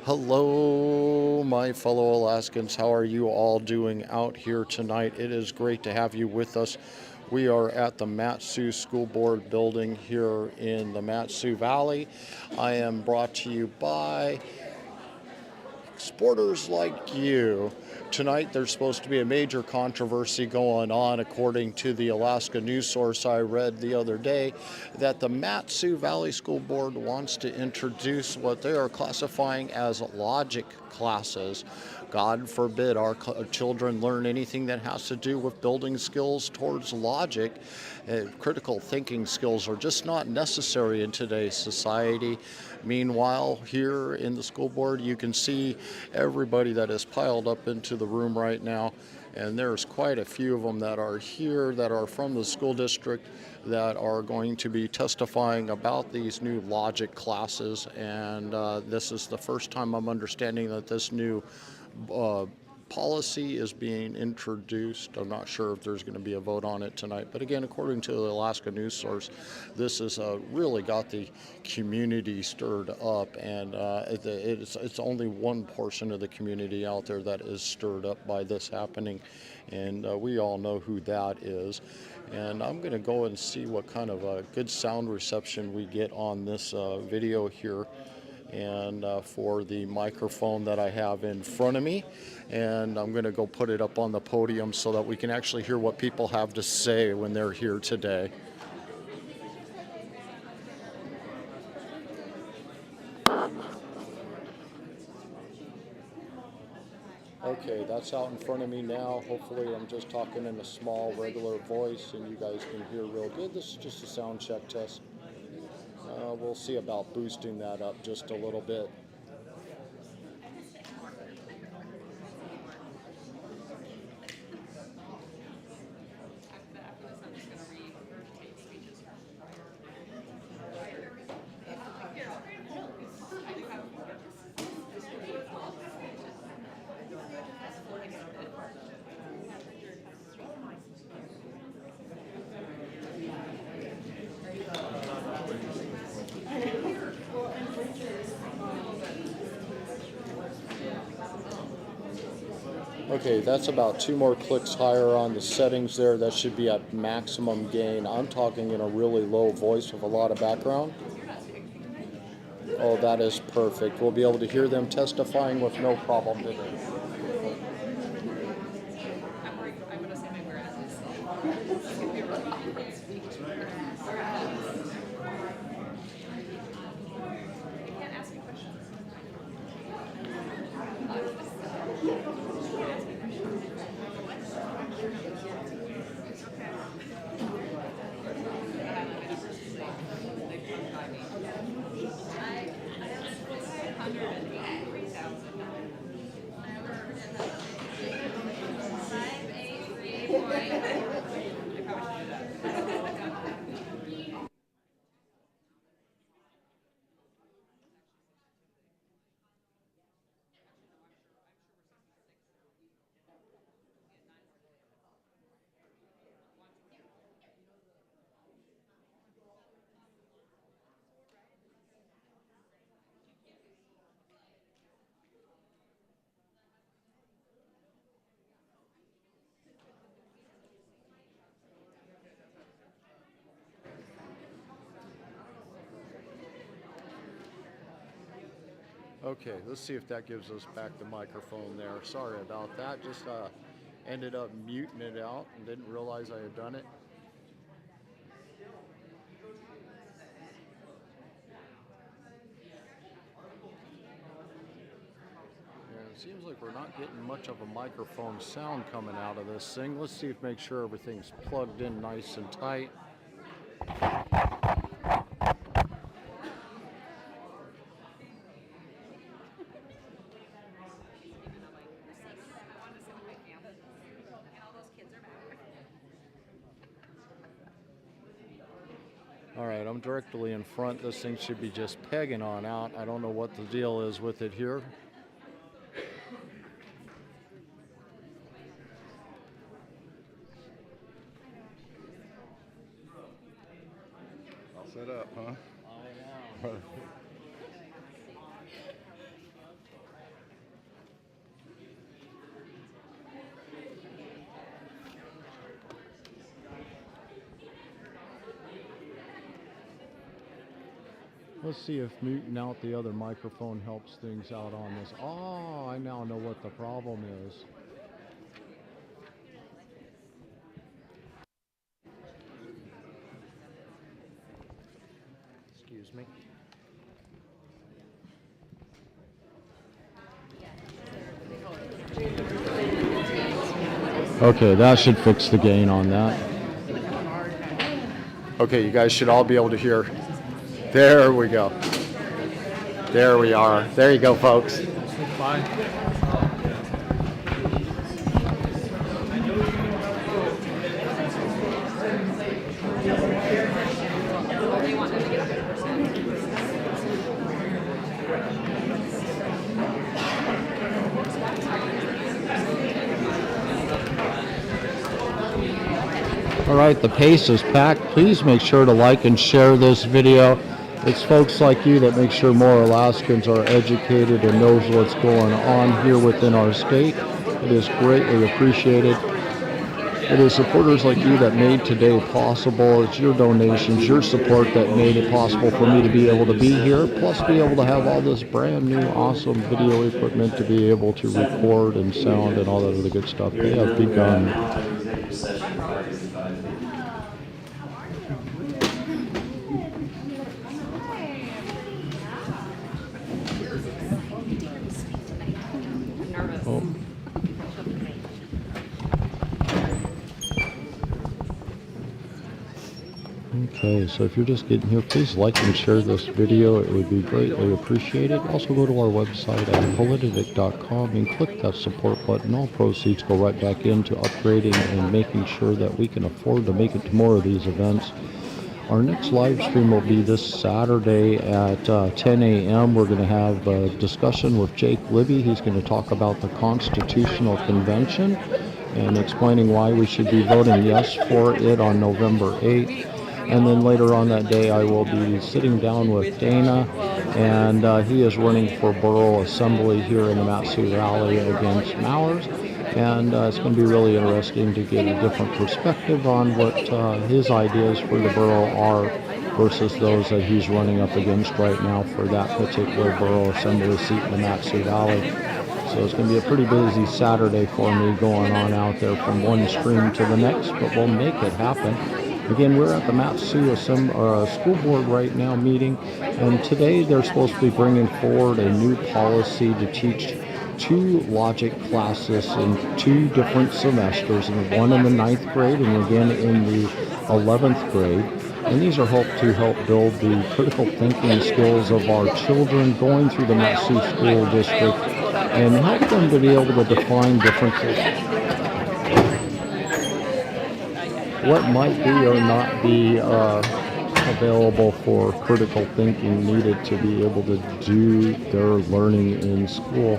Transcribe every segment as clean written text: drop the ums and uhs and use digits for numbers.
Hello, my fellow Alaskans. How are you all doing out here tonight? It is great to have you with us. We are at the MatSu School Board building here in the MatSu Valley. I am brought to you by sporters like you. Tonight there's supposed to be a major controversy going on, according to the Alaska news source I read the other day, that the MatSu Valley School Board wants to introduce what they are classifying as logic classes. God forbid our children learn anything that has to do with building skills towards logic. Critical thinking skills are just not necessary in today's society. Meanwhile, here in the school board, you can see everybody that is piled up into the room right now. And there's quite a few of them that are here that are from the school district that are going to be testifying about these new logic classes. And this is the first time I'm understanding that this new policy is being introduced. I'm not sure if there's going to be a vote on it tonight, but again, according to the Alaska news source, this has really got the community stirred up, and it's only one portion of the community out there that is stirred up by this happening, and we all know who that is. And I'm going to go and see what kind of a good sound reception we get on this video here, and for the microphone that I have in front of me. And I'm going to go put it up on the podium so that we can actually hear what people have to say when they're here today. Okay, that's out in front of me now. Hopefully I'm just talking in a small, regular voice and you guys can hear real good. This is just a sound check test. We'll see about boosting that up just a little bit. Okay, that's about 2 more clicks higher on the settings there. That should be at maximum gain. I'm talking in a really low voice with a lot of background. Oh, that is perfect. We'll be able to hear them testifying with no problem today. Okay, let's see if that gives us back the microphone there. Sorry about that. Just ended up muting it out and didn't realize I had done it. And it seems like we're not getting much of a microphone sound coming out of this thing. Let's see if make sure everything's plugged in nice and tight. All right, I'm directly in front. This thing should be just pegging on out. I don't know what the deal is with it here. All set up, huh? I am. Let's see if muting out the other microphone helps things out on this. Oh, I now know what the problem is. Excuse me. Okay, that should fix the gain on that. Okay, you guys should all be able to hear. There we go. There we are. There you go, folks. Bye. All right, the pace is packed. Please make sure to like and share this video. It's folks like you that make sure more Alaskans are educated and knows what's going on here within our state. It is greatly appreciated. It is supporters like you that made today possible. It's your donations, your support that made it possible for me to be able to be here, plus be able to have all this brand new awesome video equipment to be able to record and sound and all that other good stuff. They have begun. Okay, so if you're just getting here, please like and share this video. It would be greatly appreciated. Also go to our website at Politadick.com and click that support button. All proceeds go right back into upgrading and making sure that we can afford to make it to more of these events. Our next live stream will be this Saturday at 10 a.m. We're going to have a discussion with Jake Libby. He's going to talk about the Constitutional Convention and explaining why we should be voting yes for it on November 8th. And then later on that day, I will be sitting down with Dana, and he is running for borough assembly here in the MatSu Valley against Mowers. And it's going to be really interesting to get a different perspective on what his ideas for the borough are versus those that he's running up against right now for that particular borough assembly seat in the MatSu Valley. So it's going to be a pretty busy Saturday for me going on out there from one stream to the next, but we'll make it happen. Again, we're at the MatSu School Board right now meeting, and today they're supposed to be bringing forward a new policy to teach 2 logic classes in 2 different semesters, and one in the 9th grade and again in the 11th grade. And these are to help build the critical thinking skills of our children going through the MatSu School District and help them to be able to define differences. What might be or not be available for critical thinking needed to be able to do their learning in school.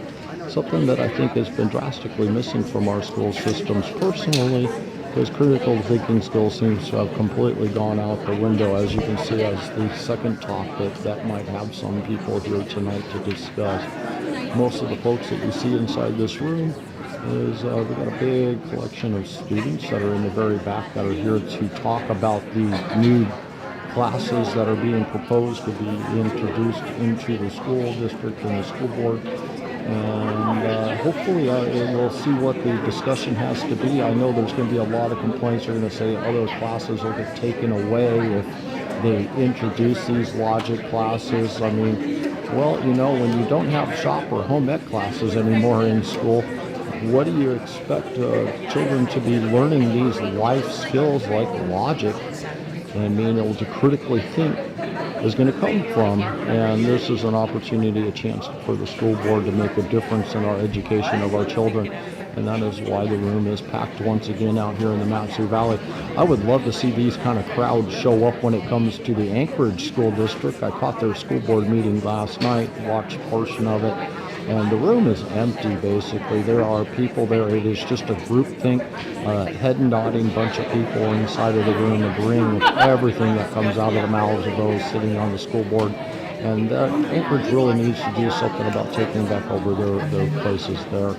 Something that I think has been drastically missing from our school systems personally, because critical thinking skills seems to have completely gone out the window, as you can see as the second topic that might have some people here tonight to discuss. Most of the folks that you see inside this room is we've got a big collection of students that are in the very back that are here to talk about the new classes that are being proposed to be introduced into the school district and the school board. And hopefully we'll see what the discussion has to be. I know there's going to be a lot of complaints. They're going to say other classes will get taken away if they introduce these logic classes. I mean, well, you know, when you don't have shop or home ec classes anymore in school, what do you expect children to be learning these life skills like logic and being able to critically think is going to come from? And this is an opportunity, a chance for the school board to make a difference in our education of our children. And that is why the room is packed once again out here in the MatSu Valley. I would love to see these kind of crowds show up when it comes to the Anchorage School District. I caught their school board meeting last night, watched a portion of it. And the room is empty, basically. There are people there. It is just a groupthink, head-nodding bunch of people inside of the room, agreeing with everything that comes out of the mouths of those sitting on the school board. And Anchorage really needs to do something about taking back over their places there.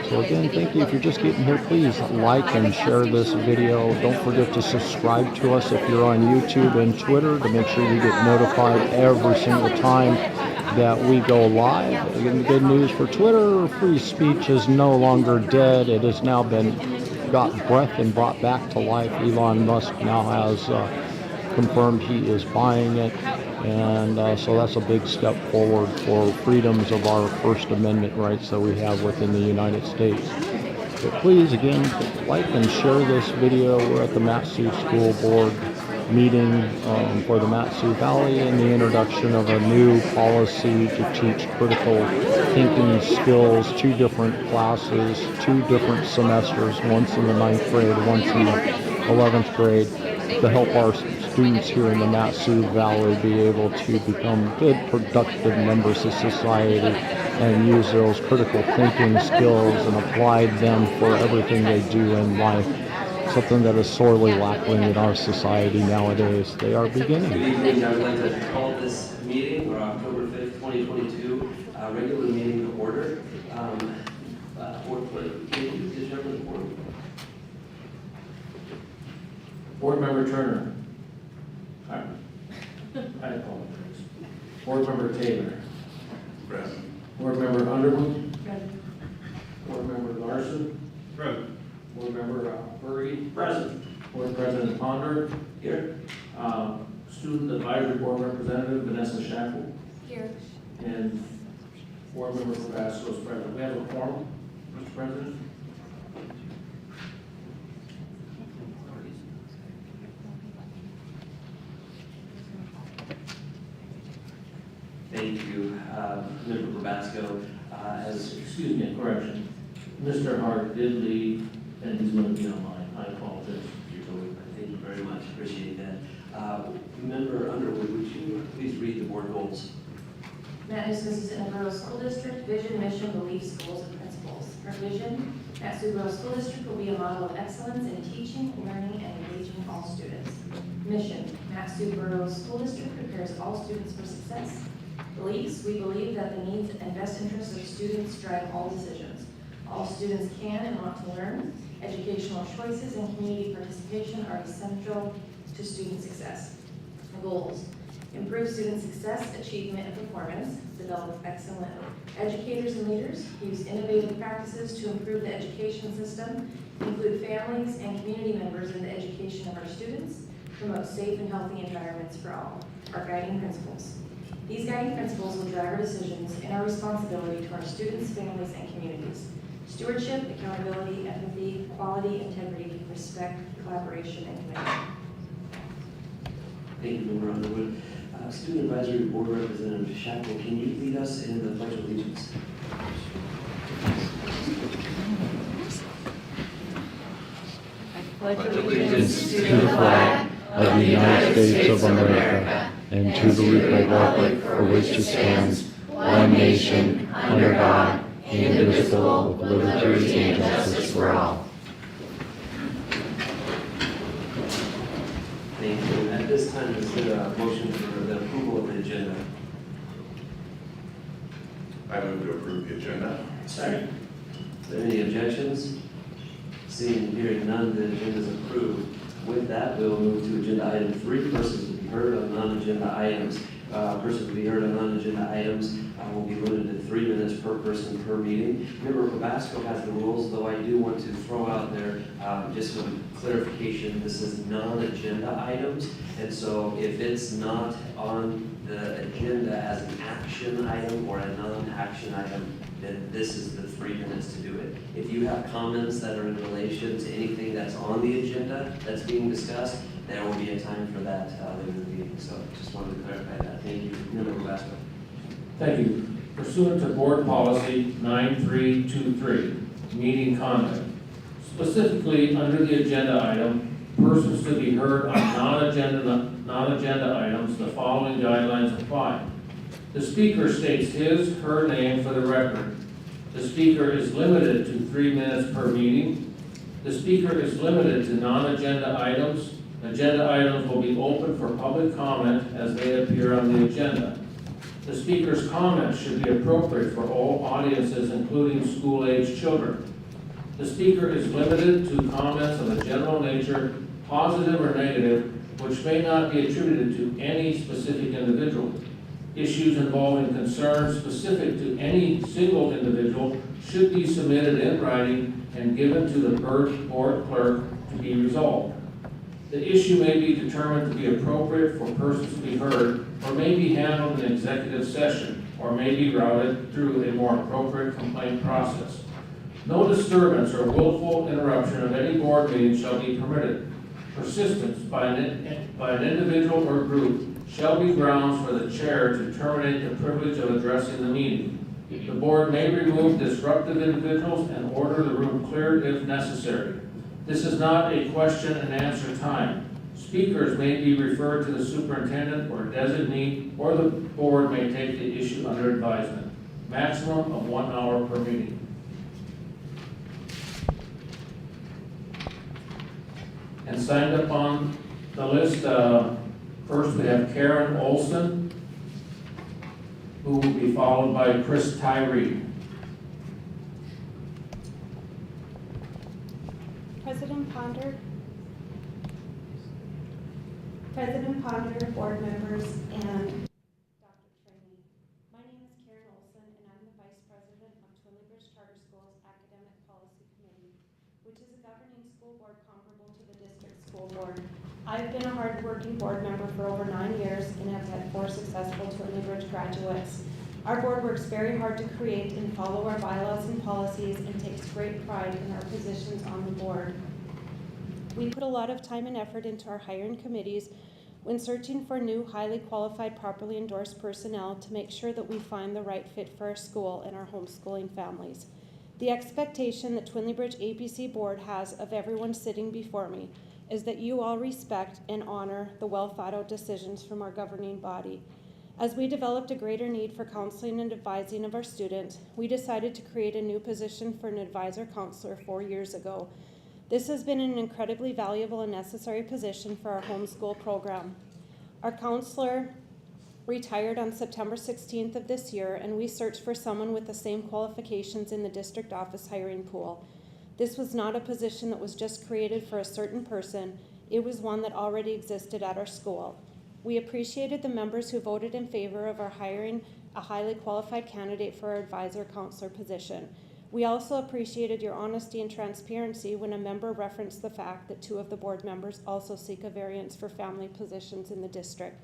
So again, thank you. If you're just getting here, please like and share this video. Don't forget to subscribe to us if you're on YouTube and Twitter to make sure you get notified every single time that we go live. Again, the good news for Twitter, free speech is no longer dead. It has now got breath and brought back to life. Elon Musk now has confirmed he is buying it, and so that's a big step forward for freedoms of our First Amendment rights that we have within the United States. But please, again, like and share this video. We're at the MatSu School Board Meeting for the MatSu Valley and the introduction of a new policy to teach critical thinking skills, 2 different classes, 2 different semesters, once in the 9th grade, once in the 11th grade, to help our students here in the MatSu Valley be able to become good, productive members of society and use those critical thinking skills and apply them for everything they do in life. Something that is sorely lacking in our society nowadays. They are beginning. Good evening. I would like to call this meeting, or October 5th, 2022, regular meeting to order. Board Member Turner. I apologize. Board Member Taylor. Present. Board Member Underwood. Present. Board Member Larson. Present. Board Member Burry. Present. Board President Ponder. Here. Student Advisory Board Representative Vanessa Shackle. Here. And Board Member Tabasco is present. We have a quorum, Mr. President. Thank you, Member Tabasco. Excuse me, correction. Mr. Hart did leave, and he's going to be online. I apologize. Thank you very much. Appreciate that. Member Underwood, would you please read the board goals? MatSu School District, vision, mission, beliefs, goals, and principles. Our vision, MatSu School District will be a model of excellence in teaching, learning, and engaging all students. Mission, MatSu School District prepares all students for success. Beliefs, we believe that the needs and best interests of students drive all decisions. All students can and want to learn. Educational choices and community participation are essential to student success. Goals, improve student success, achievement, and performance, develop excellent educators and leaders, use innovative practices to improve the education system, include families and community members in the education of our students, promote safe and healthy environments for all. Our guiding principles. These guiding principles will drive our decisions and our responsibility to our students, families, and communities. Stewardship, accountability, empathy, quality, integrity, respect, collaboration, and commitment. Thank you, Member Underwood. Student Advisory Board Representative Shackle, can you lead us in the Pledge of Allegiance? I pledge allegiance To the flag of the United States of America and to the republic for which it stands, one nation, under God, indivisible, with liberty and justice for all. Thank you. At this time, is there a motion for the approval of the agenda? I move to approve the agenda. Second. Is there any objections? Seeing and hearing none, the agenda is approved. With that, we'll move to agenda item 3, persons to be heard on non-agenda items. Persons to be heard on non-agenda items will be limited to 3 minutes per person per meeting. Member Tabasco has the rules, though I do want to throw out there just some clarification. This is non-agenda items, and so if it's not on the agenda as an action item or a non-action item, then this is the 3 minutes to do it. If you have comments that are in relation to anything that's on the agenda that's being discussed, there will be a time for that later in the meeting. So just wanted to clarify that. Thank you. Member Tabasco. Thank you. Pursuant to Board Policy 9323, meeting conduct. Specifically, under the agenda item, persons to be heard on non-agenda items, the following guidelines apply. The speaker states his, her name for the record. The speaker is limited to 3 minutes per meeting. The speaker is limited to non-agenda items. Agenda items will be open for public comment as they appear on the agenda. The speaker's comments should be appropriate for all audiences, including school-age children. The speaker is limited to comments of a general nature, positive or negative, which may not be attributed to any specific individual. Issues involving concerns specific to any single individual should be submitted in writing and given to the board clerk to be resolved. The issue may be determined to be appropriate for persons to be heard, or may be handled in executive session, or may be routed through a more appropriate complaint process. No disturbance or willful interruption of any board meeting shall be permitted. Persistence by an individual or group shall be grounds for the chair to terminate the privilege of addressing the meeting. The board may remove disruptive individuals and order the room cleared if necessary. This is not a question and answer time. Speakers may be referred to the superintendent or designee, or the board may take the issue under advisement. Maximum of 1 hour per meeting. And signed up on the list, first we have Karen Olson, who will be followed by Chris Tyree. President Ponder, board members, and Dr. Trainee. My name is Karen Olson, and I'm the Vice President of Twin Bridge Charter Schools Academic Policy Committee, which is a governing school board comparable to the district school board. I've been a hard-working board member for over 9 years and have had 4 successful Twin Bridge graduates. Our board works very hard to create and follow our bylaws and policies and takes great pride in our positions on the board. We put a lot of time and effort into our hiring committees when searching for new, highly qualified, properly endorsed personnel to make sure that we find the right fit for our school and our homeschooling families. The expectation that Twin Bridge APC Board has of everyone sitting before me is that you all respect and honor the well-thought-out decisions from our governing body. As we developed a greater need for counseling and advising of our students, we decided to create a new position for an advisor counselor 4 years ago. This has been an incredibly valuable and necessary position for our homeschool program. Our counselor retired on September 16th of this year, and we searched for someone with the same qualifications in the district office hiring pool. This was not a position that was just created for a certain person. It was one that already existed at our school. We appreciated the members who voted in favor of our hiring a highly qualified candidate for our advisor counselor position. We also appreciated your honesty and transparency when a member referenced the fact that 2 of the board members also seek a variance for family positions in the district.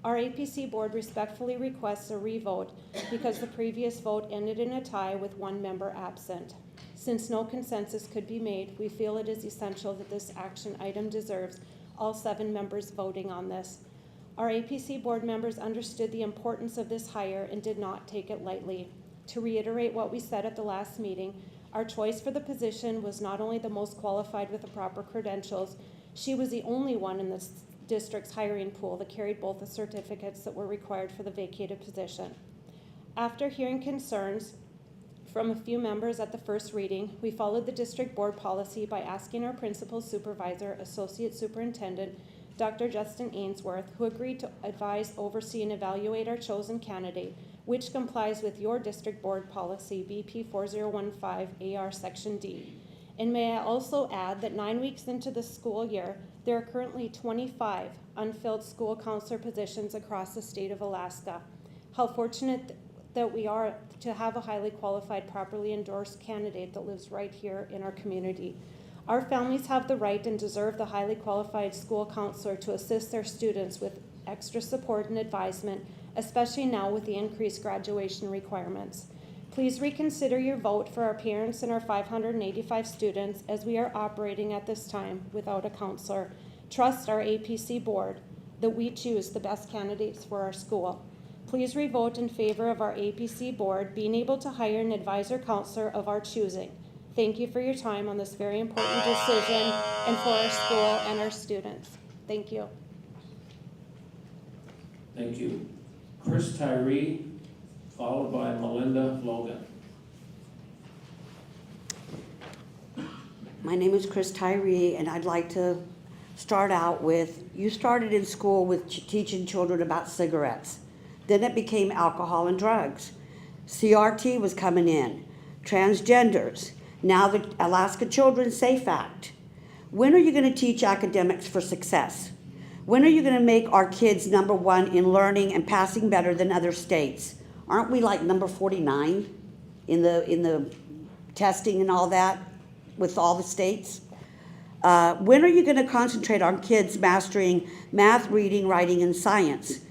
Our APC board respectfully requests a revote because the previous vote ended in a tie with 1 member absent. Since no consensus could be made, we feel it is essential that this action item deserves all 7 members voting on this. Our APC board members understood the importance of this hire and did not take it lightly. To reiterate what we said at the last meeting, our choice for the position was not only the most qualified with the proper credentials, she was the only one in the district's hiring pool that carried both the certificates that were required for the vacated position. After hearing concerns from a few members at the first reading, we followed the district board policy by asking our principal supervisor, associate superintendent, Dr. Justin Ainsworth, who agreed to advise, oversee, and evaluate our chosen candidate, which complies with your district board policy BP 4015 AR Section D. And may I also add that 9 weeks into the school year, there are currently 25 unfilled school counselor positions across the state of Alaska. How fortunate that we are to have a highly qualified, properly endorsed candidate that lives right here in our community. Our families have the right and deserve the highly qualified school counselor to assist their students with extra support and advisement, especially now with the increased graduation requirements. Please reconsider your vote for our parents and our 585 students as we are operating at this time without a counselor. Trust our APC board that we choose the best candidates for our school. Please revote in favor of our APC board being able to hire an advisor counselor of our choosing. Thank you for your time on this very important decision and for our school and our students. Thank you. Thank you. Chris Tyree, followed by Melinda Logan. My name is Chris Tyree, and I'd like to start out with, you started in school with teaching children about cigarettes. Then it became alcohol and drugs. CRT was coming in, transgenders. Now the Alaska Children's Safe Act. When are you going to teach academics for success? When are you going to make our kids number one in learning and passing better than other states? Aren't we like number 49 in the testing and all that with all the states? When are you going to concentrate on kids mastering math, reading, writing, and science?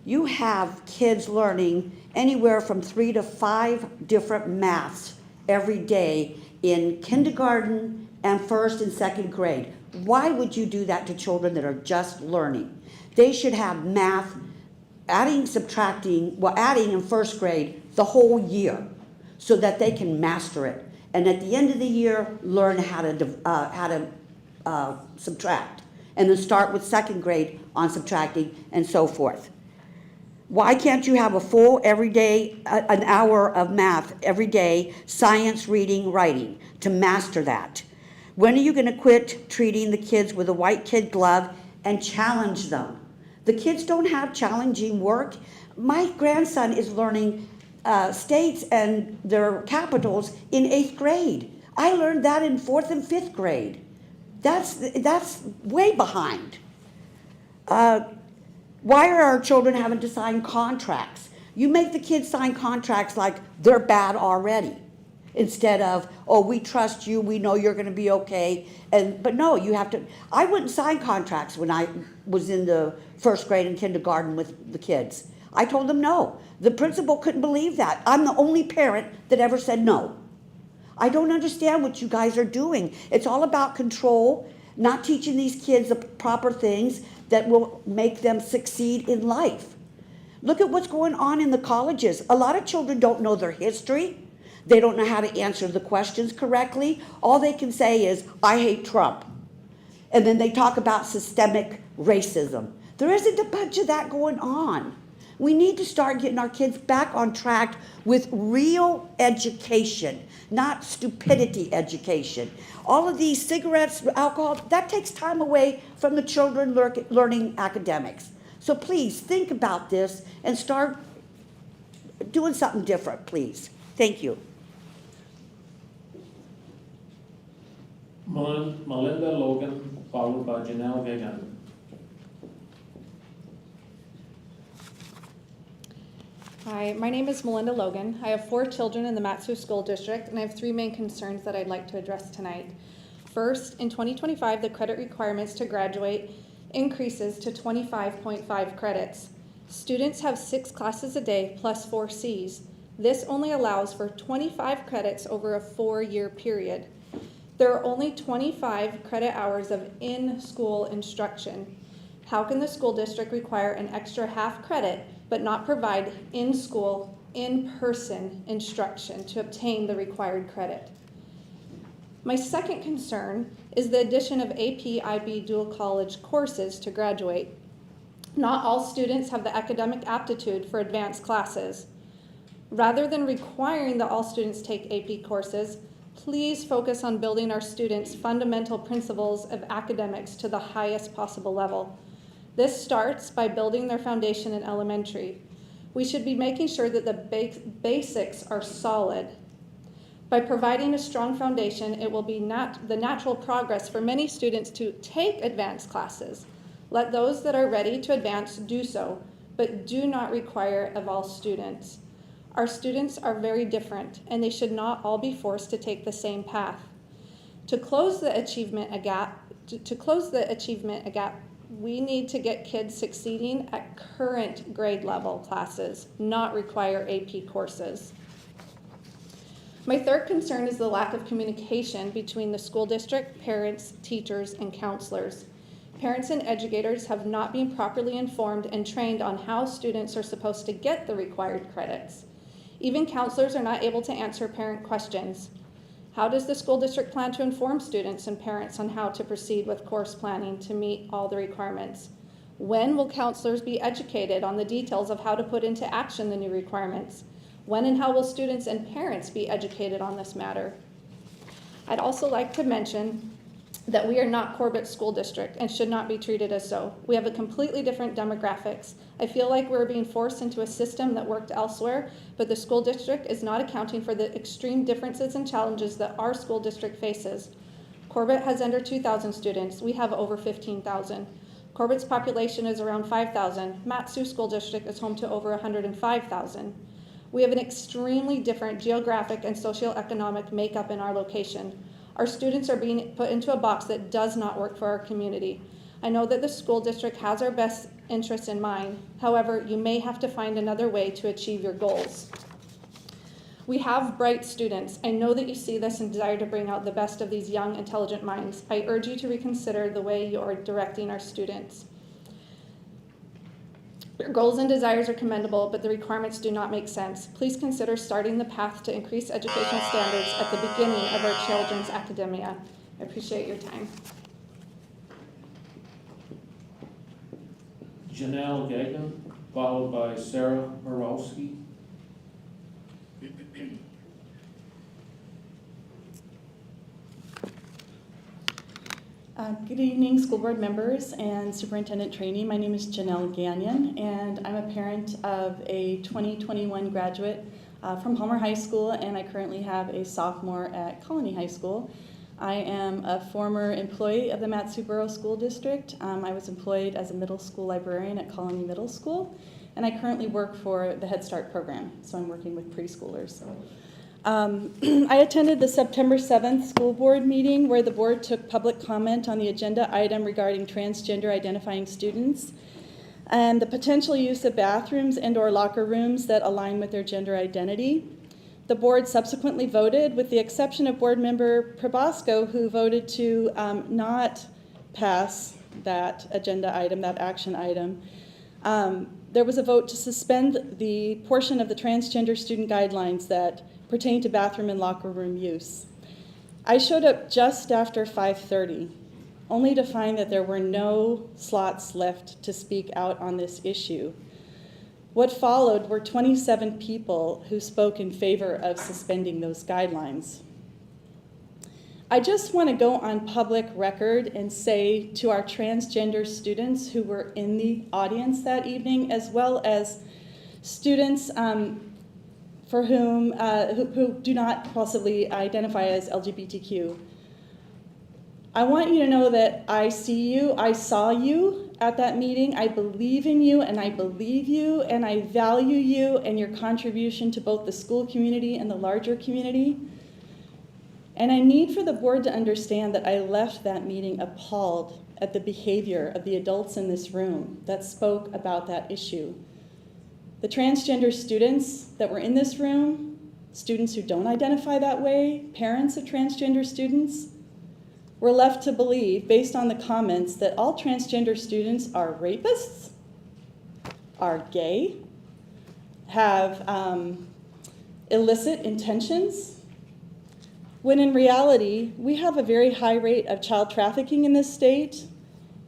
You have kids learning anywhere from 3 to 5 different maths every day in kindergarten and first and second grade. Why would you do that to children that are just learning? They should have math, adding, subtracting, adding in first grade the whole year so that they can master it. And at the end of the year, learn how to subtract. And then start with second grade on subtracting and so forth. Why can't you have a full every day, an hour of math every day, science, reading, writing, to master that? When are you going to quit treating the kids with a white kid glove and challenge them? The kids don't have challenging work. My grandson is learning states and their capitals in 8th grade. I learned that in 4th and 5th grade. That's way behind. Why are our children having to sign contracts? You make the kids sign contracts like they're bad already, instead of, oh, we trust you, we know you're going to be okay. But no, you have to. I wouldn't sign contracts when I was in the first grade and kindergarten with the kids. I told them no. The principal couldn't believe that. I'm the only parent that ever said no. I don't understand what you guys are doing. It's all about control, not teaching these kids the proper things that will make them succeed in life. Look at what's going on in the colleges. A lot of children don't know their history. They don't know how to answer the questions correctly. All they can say is, I hate Trump. And then they talk about systemic racism. There isn't a bunch of that going on. We need to start getting our kids back on track with real education, not stupidity education. All of these cigarettes, alcohol, that takes time away from the children learning academics. So please think about this and start doing something different, please. Thank you. Melinda Logan, followed by Janelle Gagan. Hi, my name is Melinda Logan. I have 4 children in the MatSu School District, and I have 3 main concerns that I'd like to address tonight. First, in 2025, the credit requirements to graduate increases to 25.5 credits. Students have 6 classes a day plus 4 Cs. This only allows for 25 credits over a 4-year period. There are only 25 credit hours of in-school instruction. How can the school district require an extra half credit but not provide in-school, in-person instruction to obtain the required credit? My second concern is the addition of AP IB dual college courses to graduate. Not all students have the academic aptitude for advanced classes. Rather than requiring that all students take AP courses, please focus on building our students' fundamental principles of academics to the highest possible level. This starts by building their foundation in elementary. We should be making sure that the basics are solid. By providing a strong foundation, it will be the natural progress for many students to take advanced classes. Let those that are ready to advance do so, but do not require of all students. Our students are very different, and they should not all be forced to take the same path. To close the achievement gap, we need to get kids succeeding at current grade level classes, not require AP courses. My third concern is the lack of communication between the school district, parents, teachers, and counselors. Parents and educators have not been properly informed and trained on how students are supposed to get the required credits. Even counselors are not able to answer parent questions. How does the school district plan to inform students and parents on how to proceed with course planning to meet all the requirements? When will counselors be educated on the details of how to put into action the new requirements? When and how will students and parents be educated on this matter? I'd also like to mention that we are not Corbett School District and should not be treated as so. We have a completely different demographics. I feel like we're being forced into a system that worked elsewhere, but the school district is not accounting for the extreme differences and challenges that our school district faces. Corbett has under 2,000 students. We have over 15,000. Corbett's population is around 5,000. MatSu School District is home to over 105,000. We have an extremely different geographic and socioeconomic makeup in our location. Our students are being put into a box that does not work for our community. I know that the school district has our best interests in mind. However, you may have to find another way to achieve your goals. We have bright students. I know that you see this and desire to bring out the best of these young, intelligent minds. I urge you to reconsider the way you are directing our students. Your goals and desires are commendable, but the requirements do not make sense. Please consider starting the path to increase educational standards at the beginning of our children's academia. I appreciate your time. Janelle Gagnon, followed by Sarah Borowski. Good evening, school board members and superintendent trainee. My name is Janelle Gagnon, and I'm a parent of a 2021 graduate from Palmer High School, and I currently have a sophomore at Colony High School. I am a former employee of the MatSu School District. I was employed as a middle school librarian at Colony Middle School, and I currently work for the Head Start program, so I'm working with preschoolers. I attended the September 7th school board meeting where the board took public comment on the agenda item regarding transgender identifying students and the potential use of bathrooms and/or locker rooms that align with their gender identity. The board subsequently voted, with the exception of board member Probasco, who voted to not pass that agenda item, that action item. There was a vote to suspend the portion of the transgender student guidelines that pertain to bathroom and locker room use. I showed up just after 5:30, only to find that there were no slots left to speak out on this issue. What followed were 27 people who spoke in favor of suspending those guidelines. I just want to go on public record and say to our transgender students who were in the audience that evening, as well as students for whom who do not possibly identify as LGBTQ. I want you to know that I see you, I saw you at that meeting. I believe in you and I believe you and I value you and your contribution to both the school community and the larger community. And I need for the board to understand that I left that meeting appalled at the behavior of the adults in this room that spoke about that issue. The transgender students that were in this room, students who don't identify that way, parents of transgender students, were left to believe, based on the comments, that all transgender students are rapists, are gay, have illicit intentions, when in reality, we have a very high rate of child trafficking in this state,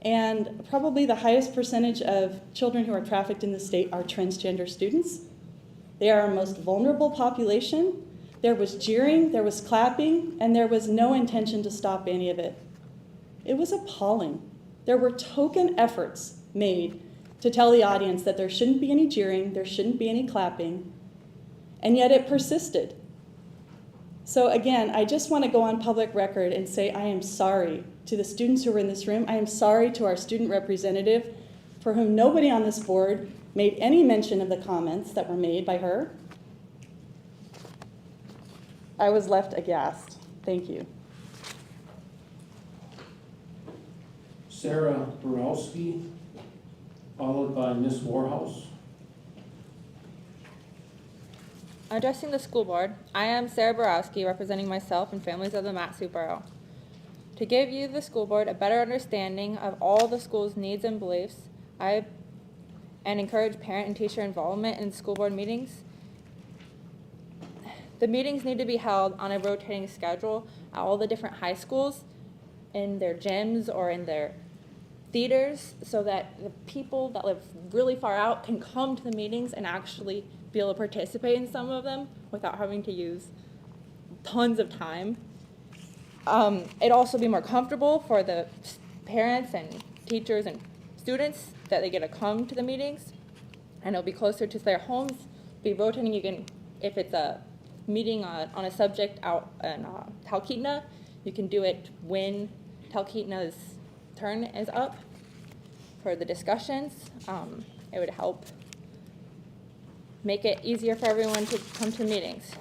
and probably the highest percentage of children who are trafficked in the state are transgender students. They are our most vulnerable population. There was jeering, there was clapping, and there was no intention to stop any of it. It was appalling. There were token efforts made to tell the audience that there shouldn't be any jeering, there shouldn't be any clapping, and yet it persisted. So again, I just want to go on public record and say I am sorry to the students who were in this room. I am sorry to our student representative, for whom nobody on this board made any mention of the comments that were made by her. I was left aghast. Thank you. Sarah Borowski, followed by Ms. Warhouse. Addressing the school board, I am Sarah Borowski, representing myself and families of the MatSu Borough. To give you, the school board, a better understanding of all the school's needs and beliefs, and encourage parent and teacher involvement in school board meetings. The meetings need to be held on a rotating schedule at all the different high schools, in their gyms or in their theaters, so that the people that live really far out can come to the meetings and actually be able to participate in some of them without having to use tons of time. It'd also be more comfortable for the parents and teachers and students that they get to come to the meetings, and it'll be closer to their homes. Be rotating. You can, if it's a meeting on a subject out in Talkeetna, you can do it when Talkeetna's turn is up for the discussions. It would help make it easier for everyone to come to meetings.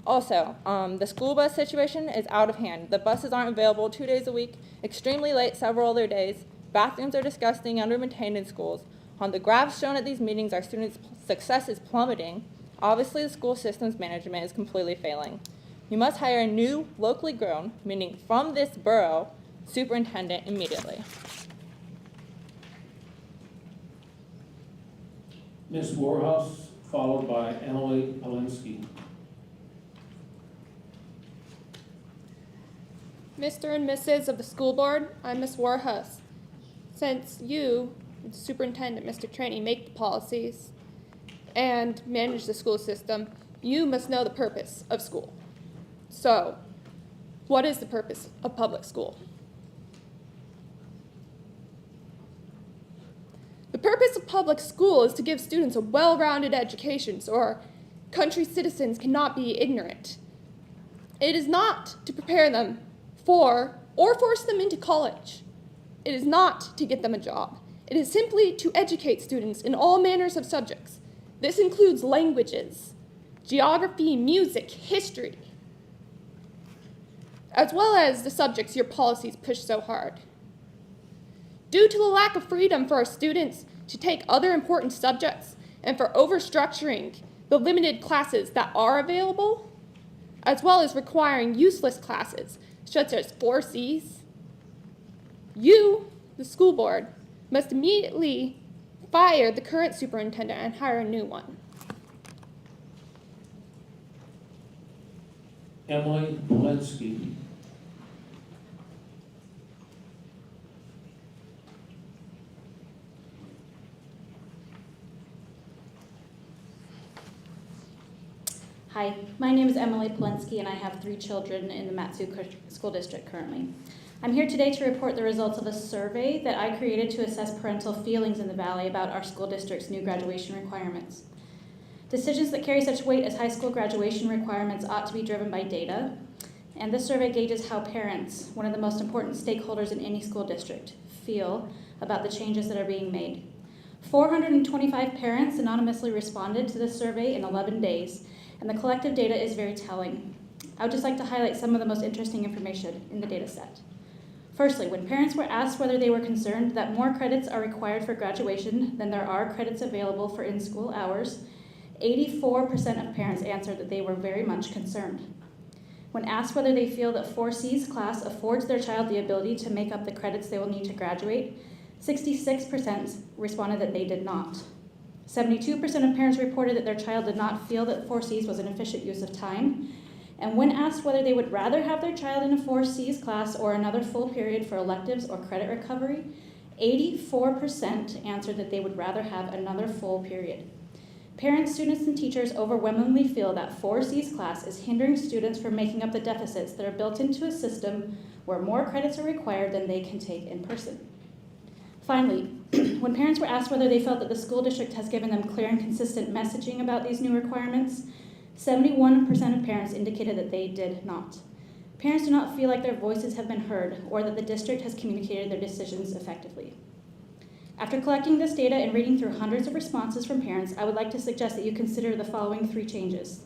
Also, the school bus situation is out of hand. The buses aren't available 2 days a week, extremely late several other days. Bathrooms are disgusting, under-maintained in schools. On the graphs shown at these meetings, our students' success is plummeting. Obviously, the school system's management is completely failing. You must hire a new, locally grown, meaning from this borough, superintendent immediately. Ms. Warhouse, followed by Emily Polinsky. Mr. and Mrs. of the school board, I'm Ms. Warhus. Since you, the superintendent, Mr. Trainee, make the policies and manage the school system, you must know the purpose of school. So, what is the purpose of public school? The purpose of public school is to give students a well-rounded education so our country's citizens cannot be ignorant. It is not to prepare them for or force them into college. It is not to get them a job. It is simply to educate students in all manners of subjects. This includes languages, geography, music, history, as well as the subjects your policies push so hard. Due to the lack of freedom for our students to take other important subjects and for overstructuring the limited classes that are available, as well as requiring useless classes such as 4Cs, you, the school board, must immediately fire the current superintendent and hire a new one. Emily Polinsky. Hi, my name is Emily Polinsky, and I have 3 children in the MatSu School District currently. I'm here today to report the results of a survey that I created to assess parental feelings in the Valley about our school district's new graduation requirements. Decisions that carry such weight as high school graduation requirements ought to be driven by data, and this survey gauges how parents, one of the most important stakeholders in any school district, feel about the changes that are being made. 425 parents anonymously responded to this survey in 11 days, and the collective data is very telling. I would just like to highlight some of the most interesting information in the data set. Firstly, when parents were asked whether they were concerned that more credits are required for graduation than there are credits available for in-school hours, 84% of parents answered that they were very much concerned. When asked whether they feel that 4C's class affords their child the ability to make up the credits they will need to graduate, 66% responded that they did not. 72% of parents reported that their child did not feel that 4C's was an efficient use of time. And when asked whether they would rather have their child in a 4C's class or another full period for electives or credit recovery, 84% answered that they would rather have another full period. Parents, students, and teachers overwhelmingly feel that 4C's class is hindering students from making up the deficits that are built into a system where more credits are required than they can take in person. Finally, when parents were asked whether they felt that the school district has given them clear and consistent messaging about these new requirements, 71% of parents indicated that they did not. Parents do not feel like their voices have been heard or that the district has communicated their decisions effectively. After collecting this data and reading through hundreds of responses from parents, I would like to suggest that you consider the following 3 changes.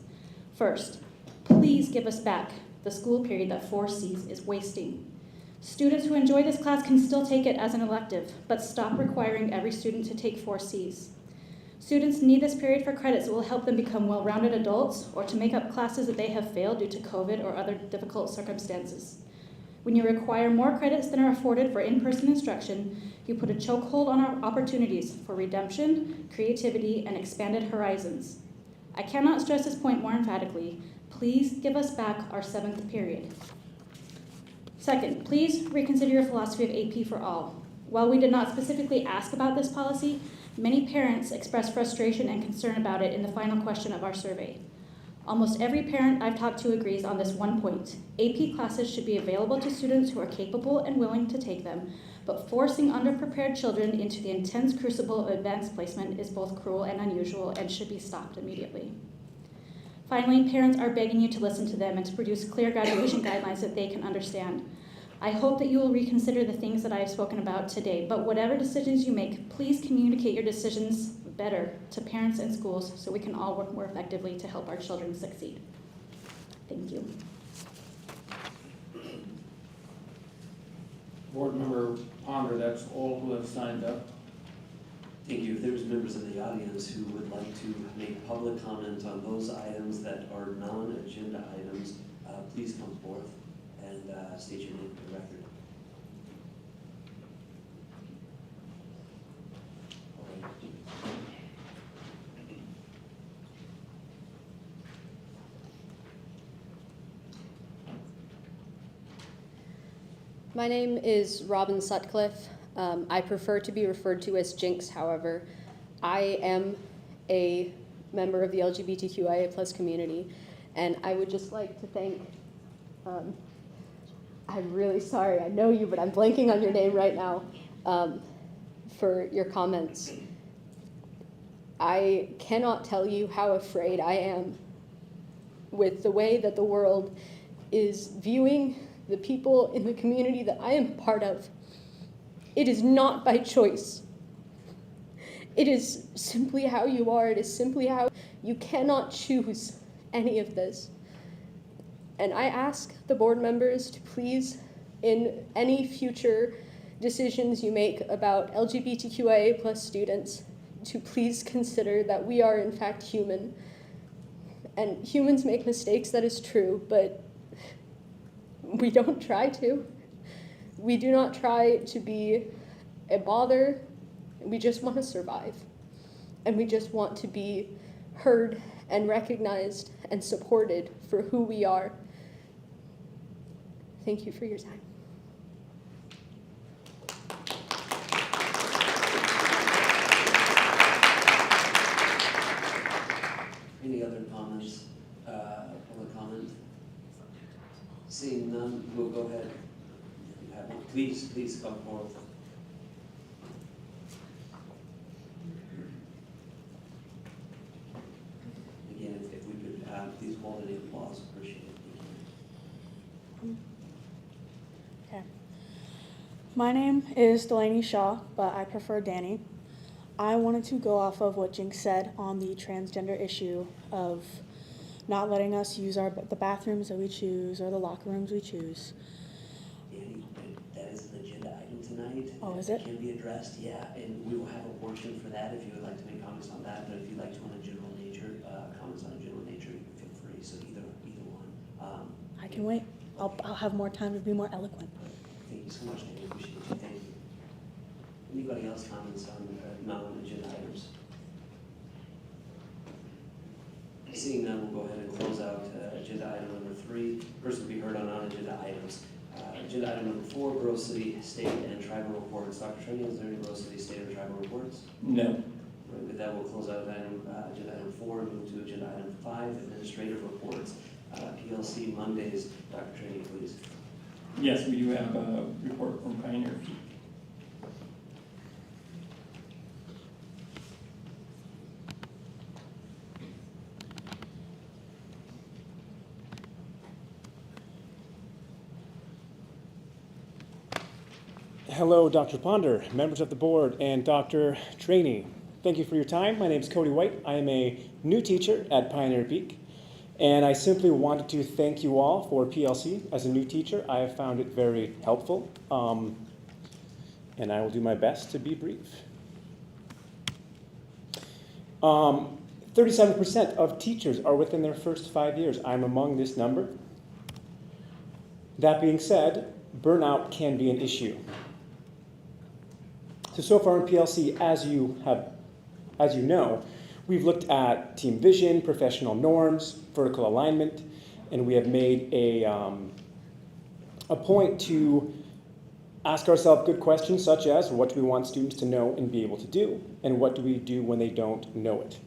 First, please give us back the school period that 4C's is wasting. Students who enjoy this class can still take it as an elective, but stop requiring every student to take 4C's. Students need this period for credits that will help them become well-rounded adults or to make up classes that they have failed due to COVID or other difficult circumstances. When you require more credits than are afforded for in-person instruction, you put a chokehold on our opportunities for redemption, creativity, and expanded horizons. I cannot stress this point more emphatically. Please give us back our 7th period. Second, please reconsider your philosophy of AP for all. While we did not specifically ask about this policy, many parents expressed frustration and concern about it in the final question of our survey. Almost every parent I've talked to agrees on this one point. AP classes should be available to students who are capable and willing to take them, but forcing underprepared children into the intense crucible of advanced placement is both cruel and unusual and should be stopped immediately. Finally, parents are begging you to listen to them and to produce clear graduation guidelines that they can understand. I hope that you will reconsider the things that I have spoken about today, but whatever decisions you make, please communicate your decisions better to parents and schools so we can all work more effectively to help our children succeed. Thank you. Board Member Ponder, that's all who have signed up. Thank you. If there's members of the audience who would like to make public comment on those items that are non-agenda items, please come forth and state your name for the record. My name is Robin Sutcliffe. I prefer to be referred to as Jinx, however. I am a member of the LGBTQIA+ community, and I would just like to thank, I'm really sorry, I know you, but I'm blanking on your name right now, for your comments. I cannot tell you how afraid I am with the way that the world is viewing the people in the community that I am part of. It is not by choice. It is simply how you are. It is simply how you cannot choose any of this. And I ask the board members to please, in any future decisions you make about LGBTQIA+ students, to please consider that we are in fact human. And humans make mistakes, that is true, but we don't try to. We do not try to be a bother. We just want to survive. And we just want to be heard and recognized and supported for who we are. Thank you for your time. Any other comments, public comment? Seeing none, we'll go ahead. Please come forth. Again, if we could please hold any applause, appreciate it. Okay. My name is Delaney Shaw, but I prefer Danny. I wanted to go off of what Jinx said on the transgender issue of not letting us use the bathrooms that we choose or the locker rooms we choose. Danny, that is an agenda item tonight. Oh, is it? Can be addressed, yeah, and we will have a portion for that if you would like to make comments on that, but if you'd like to on a general nature, comments on a general nature, you can feel free, so either one. I can wait. I'll have more time to be more eloquent. Thank you so much, Danny, appreciate you, thank you. Anybody else comments on non-agenda items? Seeing none, we'll go ahead and close out agenda item number 3, person to be heard on non-agenda items. Agenda item number 4, Grove City, State, and Tribal Reports. Dr. Training, is there any Grove City, State, or Tribal Reports? No. Right, with that, we'll close out agenda item 4 and move to agenda item 5, Administrative Reports. PLC Mondays. Dr. Training, please. Yes, we do have a report from Pioneer Peak. Hello, Dr. Ponder, members of the board, and Dr. Trainee. Thank you for your time. My name is Cody White. I am a new teacher at Pioneer Peak, and I simply wanted to thank you all for PLC. As a new teacher, I have found it very helpful, and I will do my best to be brief. 37% of teachers are within their first 5 years. I'm among this number. That being said, burnout can be an issue. So far in PLC, as you know, we've looked at team vision, professional norms, vertical alignment, and we have made a point to ask ourselves good questions such as, what do we want students to know and be able to do, and what do we do when they don't know it?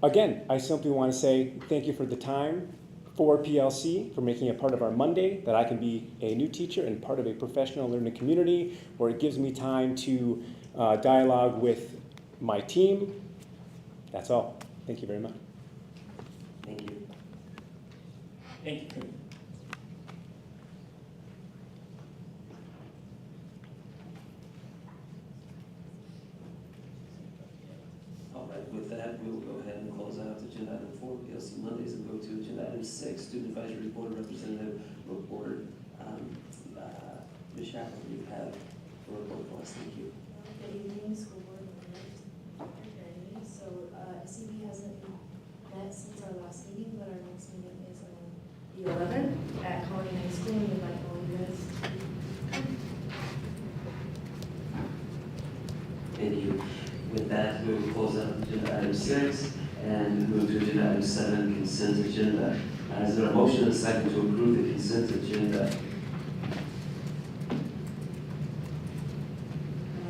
Again, I simply want to say thank you for the time, for PLC, for making it part of our Monday, that I can be a new teacher and part of a professional learning community where it gives me time to dialogue with my team. That's all. Thank you very much. Thank you. Thank you. All right, with that, we will go ahead and close out agenda item 4, PLC Mondays, and go to agenda item 6, Student Advisory Board Representative Report. Ms. Shackle, you have a report for us. Thank you. Good evening, school board members. Dr. Gurney. So SCB hasn't met since our last meeting, but our next meeting is on the 11th at Colony High School, and we'd like all you guys to come. Thank you. With that, we will close out agenda item 6 and move to agenda item 7, consent agenda. Is there a motion and a second to approve the consent agenda? I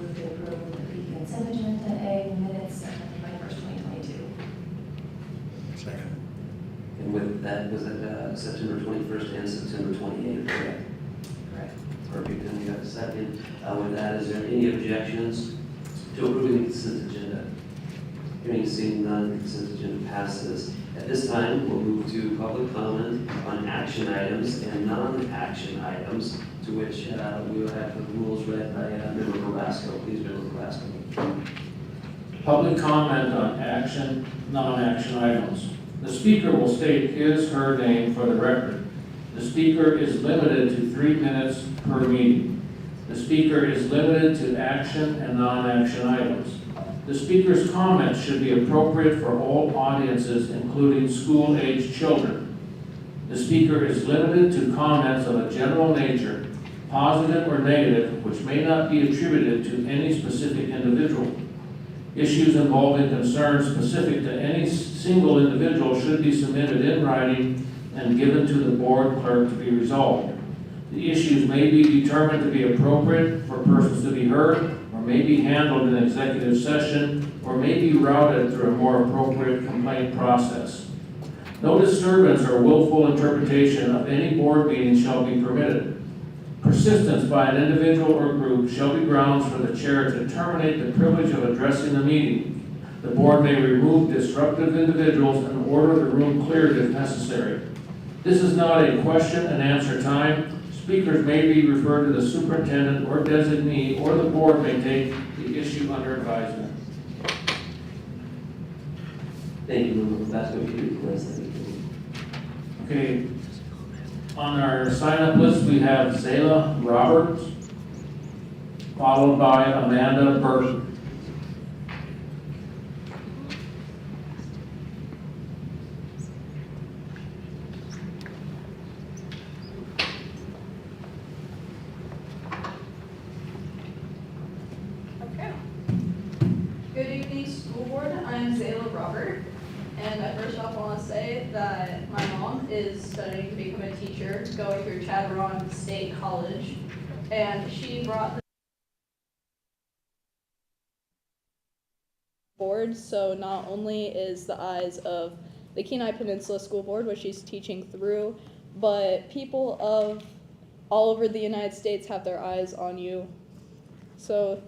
move to approve the consent agenda A, minutes, September 21st, 2022. Second. And with that, was it September 21st and September 28th, correct? Correct. Perfect, and we got a second. With that, is there any objections to approving the consent agenda? Hearing and seeing none, the consent agenda passes. At this time, we'll move to public comment on action items and non-action items, to which we will have the rules read by Member Carrasco. Please, Member Carrasco. Public comment on action, non-action items. The speaker will state his, her name for the record. The speaker is limited to 3 minutes per meeting. The speaker is limited to action and non-action items. The speaker's comments should be appropriate for all audiences, including school-aged children. The speaker is limited to comments of a general nature, positive or negative, which may not be attributed to any specific individual. Issues involving concerns specific to any single individual should be submitted in writing and given to the board clerk to be resolved. The issues may be determined to be appropriate for persons to be heard, or may be handled in executive session, or may be routed through a more appropriate complaint process. No disturbance or willful interpretation of any board meeting shall be permitted. Persistence by an individual or group shall be grounds for the chair to terminate the privilege of addressing the meeting. The board may remove disruptive individuals and order the room cleared if necessary. This is not a question and answer time. Speakers may be referred to the superintendent or designee, or the board may take the issue under advisement. Thank you, Member. That's what you request. Okay. On our sign-up list, we have Zayla Roberts, followed by Amanda Burton. Okay. Good evening, school board. I'm Zayla Robert, and I first off want to say that my mom is studying to become a teacher, going through Chadron State College, and she brought the board, so not only is the eyes of the Kenai Peninsula School Board, which she's teaching through, but people of all over the United States have their eyes on you. So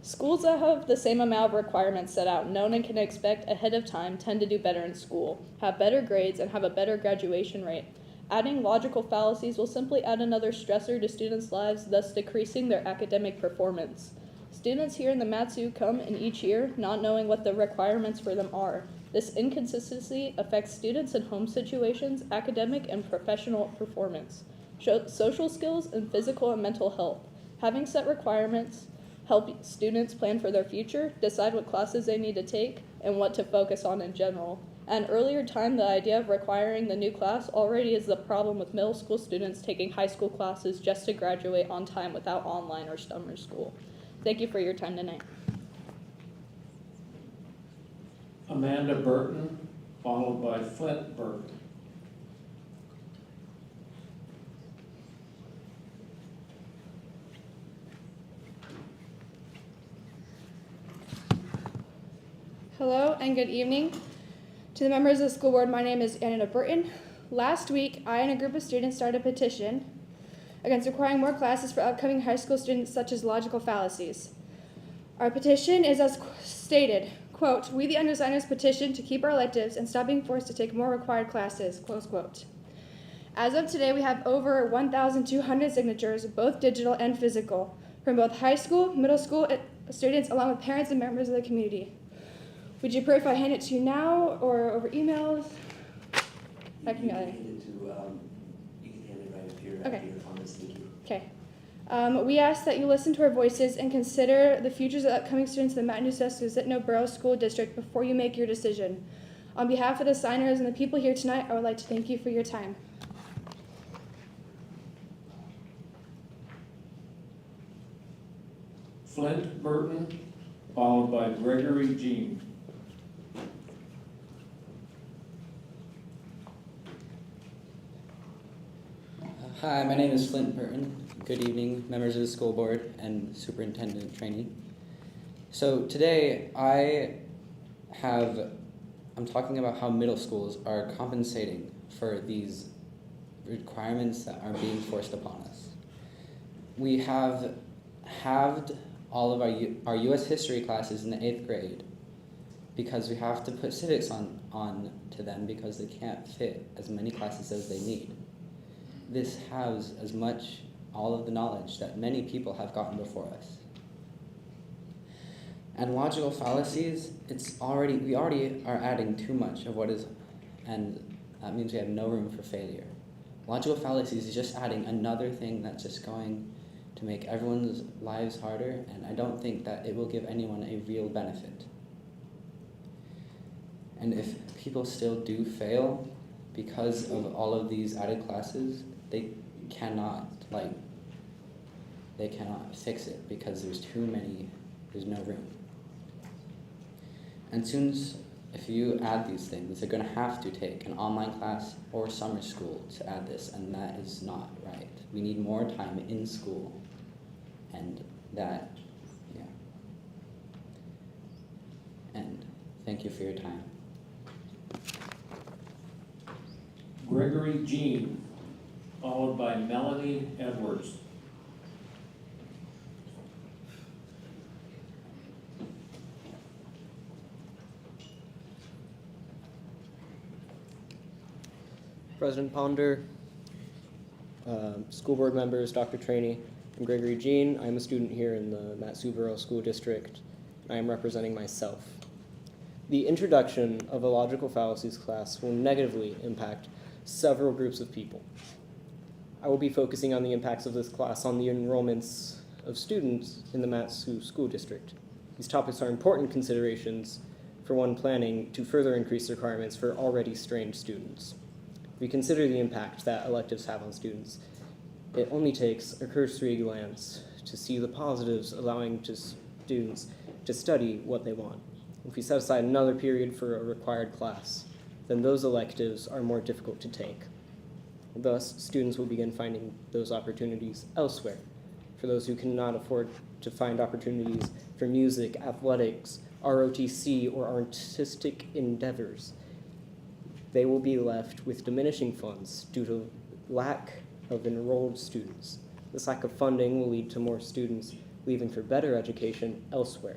schools that have the same amount of requirements set out, known and can expect ahead of time, tend to do better in school, have better grades, and have a better graduation rate. Adding logical fallacies will simply add another stressor to students' lives, thus decreasing their academic performance. Students here in the MatSu come in each year not knowing what the requirements for them are. This inconsistency affects students in home situations, academic and professional performance, social skills, and physical and mental health. Having set requirements help students plan for their future, decide what classes they need to take, and what to focus on in general. At an earlier time, the idea of requiring the new class already is the problem with middle school students taking high school classes just to graduate on time without online or summer school. Thank you for your time tonight. Amanda Burton, followed by Flint Burton. Hello and good evening. To the members of the school board, my name is Anna Burton. Last week, I and a group of students started a petition against requiring more classes for upcoming high school students such as logical fallacies. Our petition is as stated, quote, "We the undersigners petition to keep our electives and stop being forced to take more required classes," close quote. As of today, we have over 1,200 signatures, both digital and physical, from both high school, middle school students, along with parents and members of the community. Would you prefer if I hand it to you now or over emails? I can go ahead. You can hand it right up here. Okay. After your comments. Thank you. Okay. We ask that you listen to our voices and consider the futures of upcoming students in the MatSu Borough School District before you make your decision. On behalf of the signers and the people here tonight, I would like to thank you for your time. Flint Burton, followed by Gregory Jean. Hi, my name is Flint Burton. Good evening, members of the school board and superintendent trainee. So today I'm talking about how middle schools are compensating for these requirements that are being forced upon us. We have halved all of our U.S. history classes in the 8th grade because we have to put civics on to them because they can't fit as many classes as they need. This has as much all of the knowledge that many people have gotten before us. And logical fallacies, we already are adding too much of what is, and that means we have no room for failure. Logical fallacies is just adding another thing that's just going to make everyone's lives harder, and I don't think that it will give anyone a real benefit. And if people still do fail because of all of these added classes, they cannot fix it because there's no room. And if you add these things, they're going to have to take an online class or summer school to add this, and that is not right. We need more time in school, and that, yeah. And thank you for your time. Gregory Jean, followed by Melanie Edwards. President Ponder, school board members, Dr. Trainee, I'm Gregory Jean. I'm a student here in the MatSu School District. I am representing myself. The introduction of a logical fallacies class will negatively impact several groups of people. I will be focusing on the impacts of this class on the enrollments of students in the MatSu School District. These topics are important considerations for one planning to further increase requirements for already strained students. If we consider the impact that electives have on students, it only takes a cursory glance to see the positives allowing students to study what they want. If we set aside another period for a required class, then those electives are more difficult to take. Thus, students will begin finding those opportunities elsewhere. For those who cannot afford to find opportunities for music, athletics, ROTC, or artistic endeavors, they will be left with diminishing funds due to lack of enrolled students. This lack of funding will lead to more students leaving for better education elsewhere.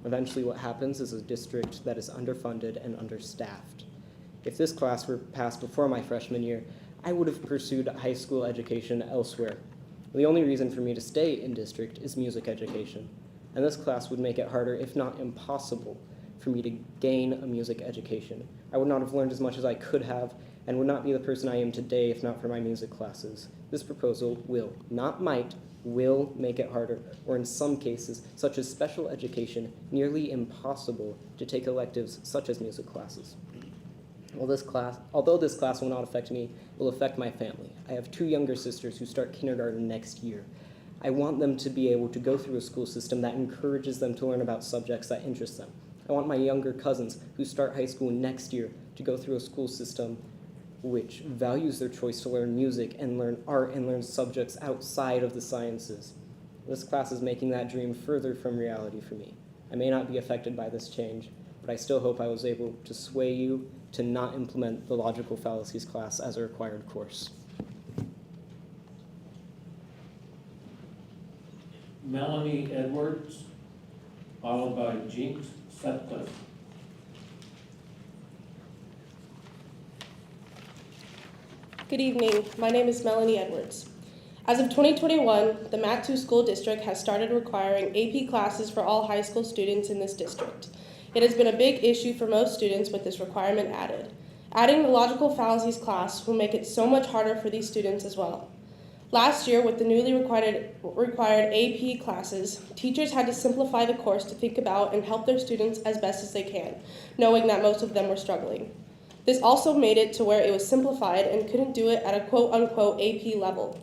Eventually what happens is a district that is underfunded and understaffed. If this class were passed before my freshman year, I would have pursued high school education elsewhere. The only reason for me to stay in district is music education, and this class would make it harder, if not impossible, for me to gain a music education. I would not have learned as much as I could have, and would not be the person I am today if not for my music classes. This proposal will, not might, will make it harder, or in some cases, such as special education, nearly impossible to take electives such as music classes. Although this class will not affect me, it will affect my family. I have 2 younger sisters who start kindergarten next year. I want them to be able to go through a school system that encourages them to learn about subjects that interest them. I want my younger cousins who start high school next year to go through a school system which values their choice to learn music and learn art and learn subjects outside of the sciences. This class is making that dream further from reality for me. I may not be affected by this change, but I still hope I was able to sway you to not implement the logical fallacies class as a required course. Melanie Edwards, followed by Jinx Sutcliffe. Good evening. My name is Melanie Edwards. As of 2021, the MatSu School District has started requiring AP classes for all high school students in this district. It has been a big issue for most students with this requirement added. Adding the logical fallacies class will make it so much harder for these students as well. Last year, with the newly required AP classes, teachers had to simplify the course to think about and help their students as best as they can, knowing that most of them were struggling. This also made it to where it was simplified and couldn't do it at a quote-unquote AP level.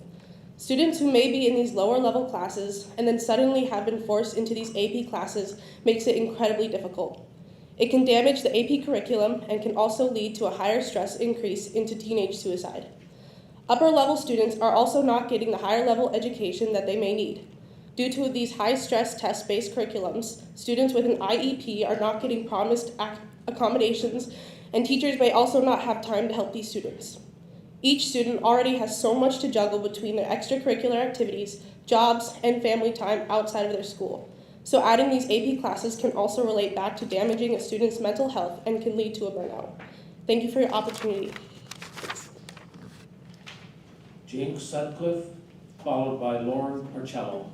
Students who may be in these lower level classes and then suddenly have been forced into these AP classes makes it incredibly difficult. It can damage the AP curriculum and can also lead to a higher stress increase into teenage suicide. Upper level students are also not getting the higher level education that they may need. Due to these high stress test-based curriculums, students with an IEP are not getting promised accommodations, and teachers may also not have time to help these students. Each student already has so much to juggle between their extracurricular activities, jobs, and family time outside of their school. So adding these AP classes can also relate back to damaging a student's mental health and can lead to a burnout. Thank you for your opportunity. Jinx Sutcliffe, followed by Lauren Marcello.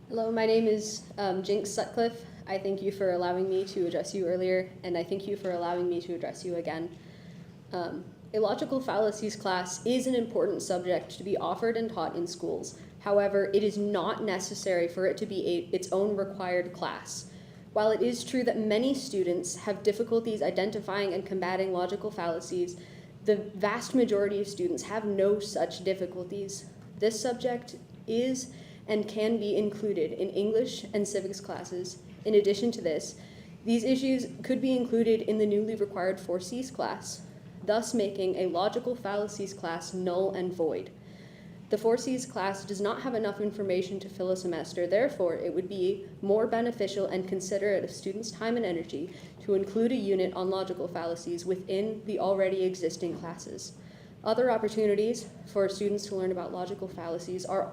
Hello, my name is Jinx Sutcliffe. I thank you for allowing me to address you earlier, and I thank you for allowing me to address you again. A logical fallacies class is an important subject to be offered and taught in schools. However, it is not necessary for it to be its own required class. While it is true that many students have difficulties identifying and combating logical fallacies, the vast majority of students have no such difficulties. This subject is and can be included in English and civics classes. In addition to this, these issues could be included in the newly required 4Cs class, thus making a logical fallacies class null and void. The 4Cs class does not have enough information to fill a semester, therefore it would be more beneficial and considerate of students' time and energy to include a unit on logical fallacies within the already existing classes. Other opportunities for students to learn about logical fallacies are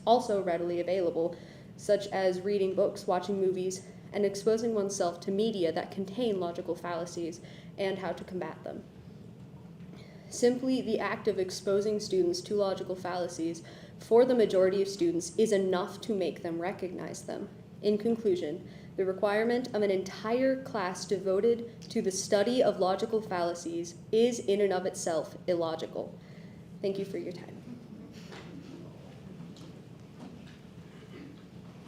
also readily available, such as reading books, watching movies, and exposing oneself to media that contain logical fallacies and how to combat them. Simply the act of exposing students to logical fallacies for the majority of students is enough to make them recognize them. In conclusion, the requirement of an entire class devoted to the study of logical fallacies is in and of itself illogical. Thank you for your time.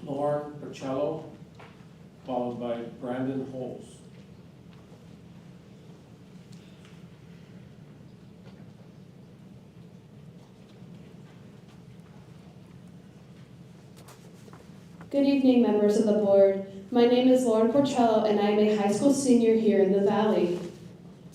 Lauren Marcello, followed by Brandon Holes. Good evening, members of the board. My name is Lauren Porcello, and I am a high school senior here in the Valley.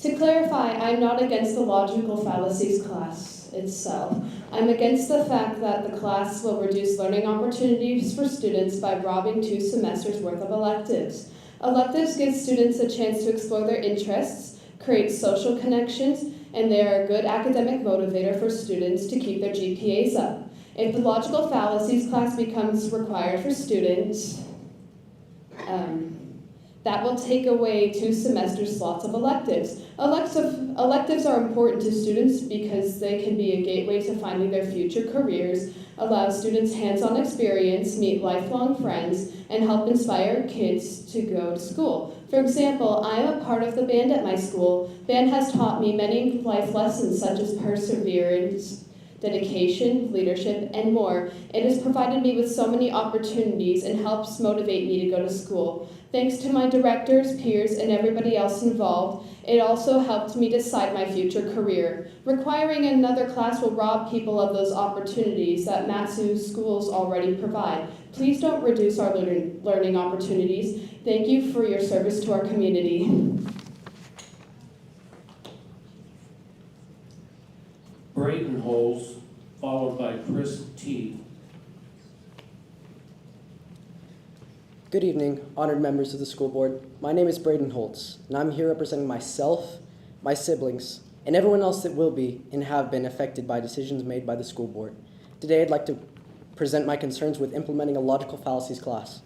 To clarify, I am not against the logical fallacies class itself. I'm against the fact that the class will reduce learning opportunities for students by robbing 2 semesters worth of electives. Electives give students a chance to explore their interests, create social connections, and they are a good academic motivator for students to keep their GPAs up. If the logical fallacies class becomes required for students, that will take away 2 semester slots of electives. Electives are important to students because they can be a gateway to finding their future careers, allow students hands-on experience, meet lifelong friends, and help inspire kids to go to school. For example, I am a part of the band at my school. Band has taught me many life lessons such as perseverance, dedication, leadership, and more. It has provided me with so many opportunities and helps motivate me to go to school. Thanks to my directors, peers, and everybody else involved, it also helped me decide my future career. Requiring another class will rob people of those opportunities that MatSu schools already provide. Please don't reduce our learning opportunities. Thank you for your service to our community. Bradenholz, followed by Chris T. Good evening, honored members of the school board. My name is Braden Holtz, and I'm here representing myself, my siblings, and everyone else that will be and have been affected by decisions made by the school board. Today, I'd like to present my concerns with implementing a logical fallacies class.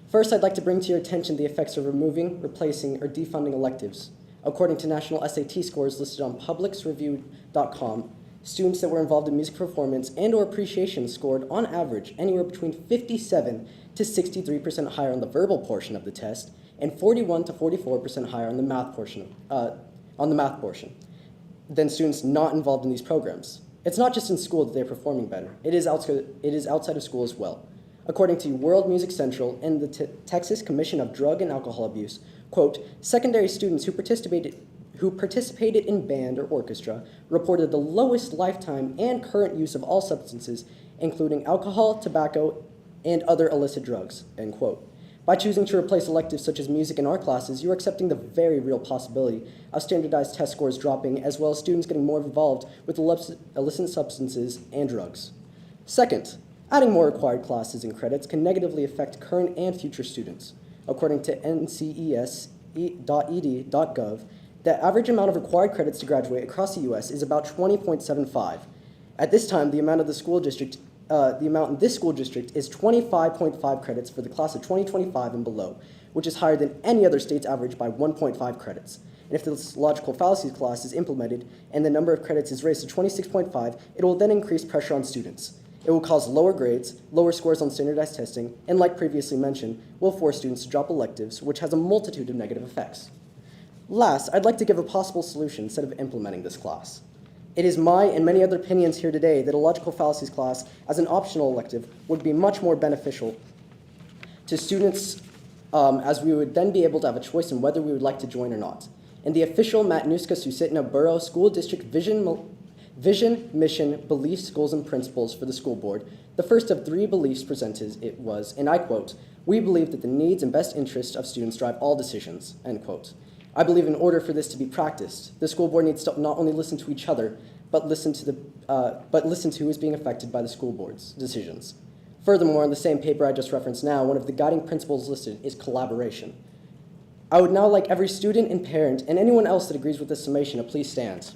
First, I'd like to bring to your attention the effects of removing, replacing, or defunding electives. According to national SAT scores listed on publicsreview.com, students that were involved in music performance and or appreciation scored, on average, anywhere between 57 to 63% higher on the verbal portion of the test, and 41 to 44% higher on the math portion than students not involved in these programs. It's not just in school that they're performing better. It is outside of school as well. According to World Music Central and the Texas Commission of Drug and Alcohol Abuse, quote, secondary students who participated in band or orchestra reported the lowest lifetime and current use of all substances, including alcohol, tobacco, and other illicit drugs, end quote. By choosing to replace electives such as music and art classes, you're accepting the very real possibility of standardized test scores dropping, as well as students getting more involved with illicit substances and drugs. Second, adding more required classes and credits can negatively affect current and future students. According to nces.ed.gov, the average amount of required credits to graduate across the U.S. is about 20.75. At this time, the amount in this school district is 25.5 credits for the class of 2025 and below, which is higher than any other state's average by 1.5 credits. And if this logical fallacies class is implemented and the number of credits is raised to 26.5, it will then increase pressure on students. It will cause lower grades, lower scores on standardized testing, and like previously mentioned, will force students to drop electives, which has a multitude of negative effects. Last, I'd like to give a possible solution instead of implementing this class. It is my and many other opinions here today that a logical fallacies class as an optional elective would be much more beneficial to students, as we would then be able to have a choice in whether we would like to join or not. And the official Matanuska-Susitna Borough School District Vision, Mission, Beliefs, Goals, and Principles for the school board, the first of 3 beliefs presented it was, and I quote, "We believe that the needs and best interests of students drive all decisions," end quote. I believe in order for this to be practiced, the school board needs to not only listen to each other, but listen to who is being affected by the school board's decisions. Furthermore, in the same paper I just referenced now, one of the guiding principles listed is collaboration. I would now like every student and parent and anyone else that agrees with this summation to please stand.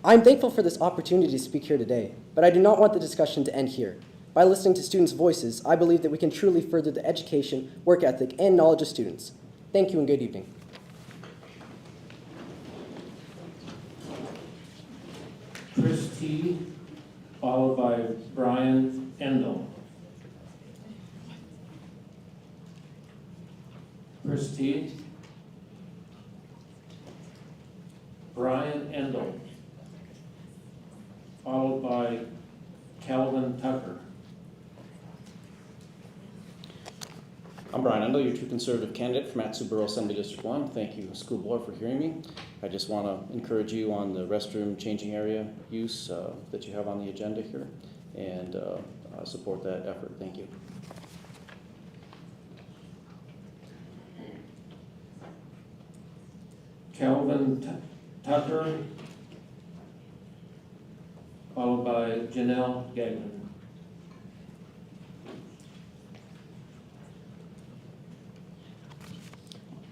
I'm thankful for this opportunity to speak here today, but I do not want the discussion to end here. By listening to students' voices, I believe that we can truly further the education, work ethic, and knowledge of students. Thank you and good evening. Chris T., followed by Brian Endel. Chris T., Brian Endel, followed by Calvin Tucker. I'm Brian Endel, your true conservative candidate for MatSu Borough Assembly District 1. Thank you, school board, for hearing me. I just want to encourage you on the restroom changing area use that you have on the agenda here, and support that effort. Thank you. Calvin Tucker, followed by Janelle Gagnon.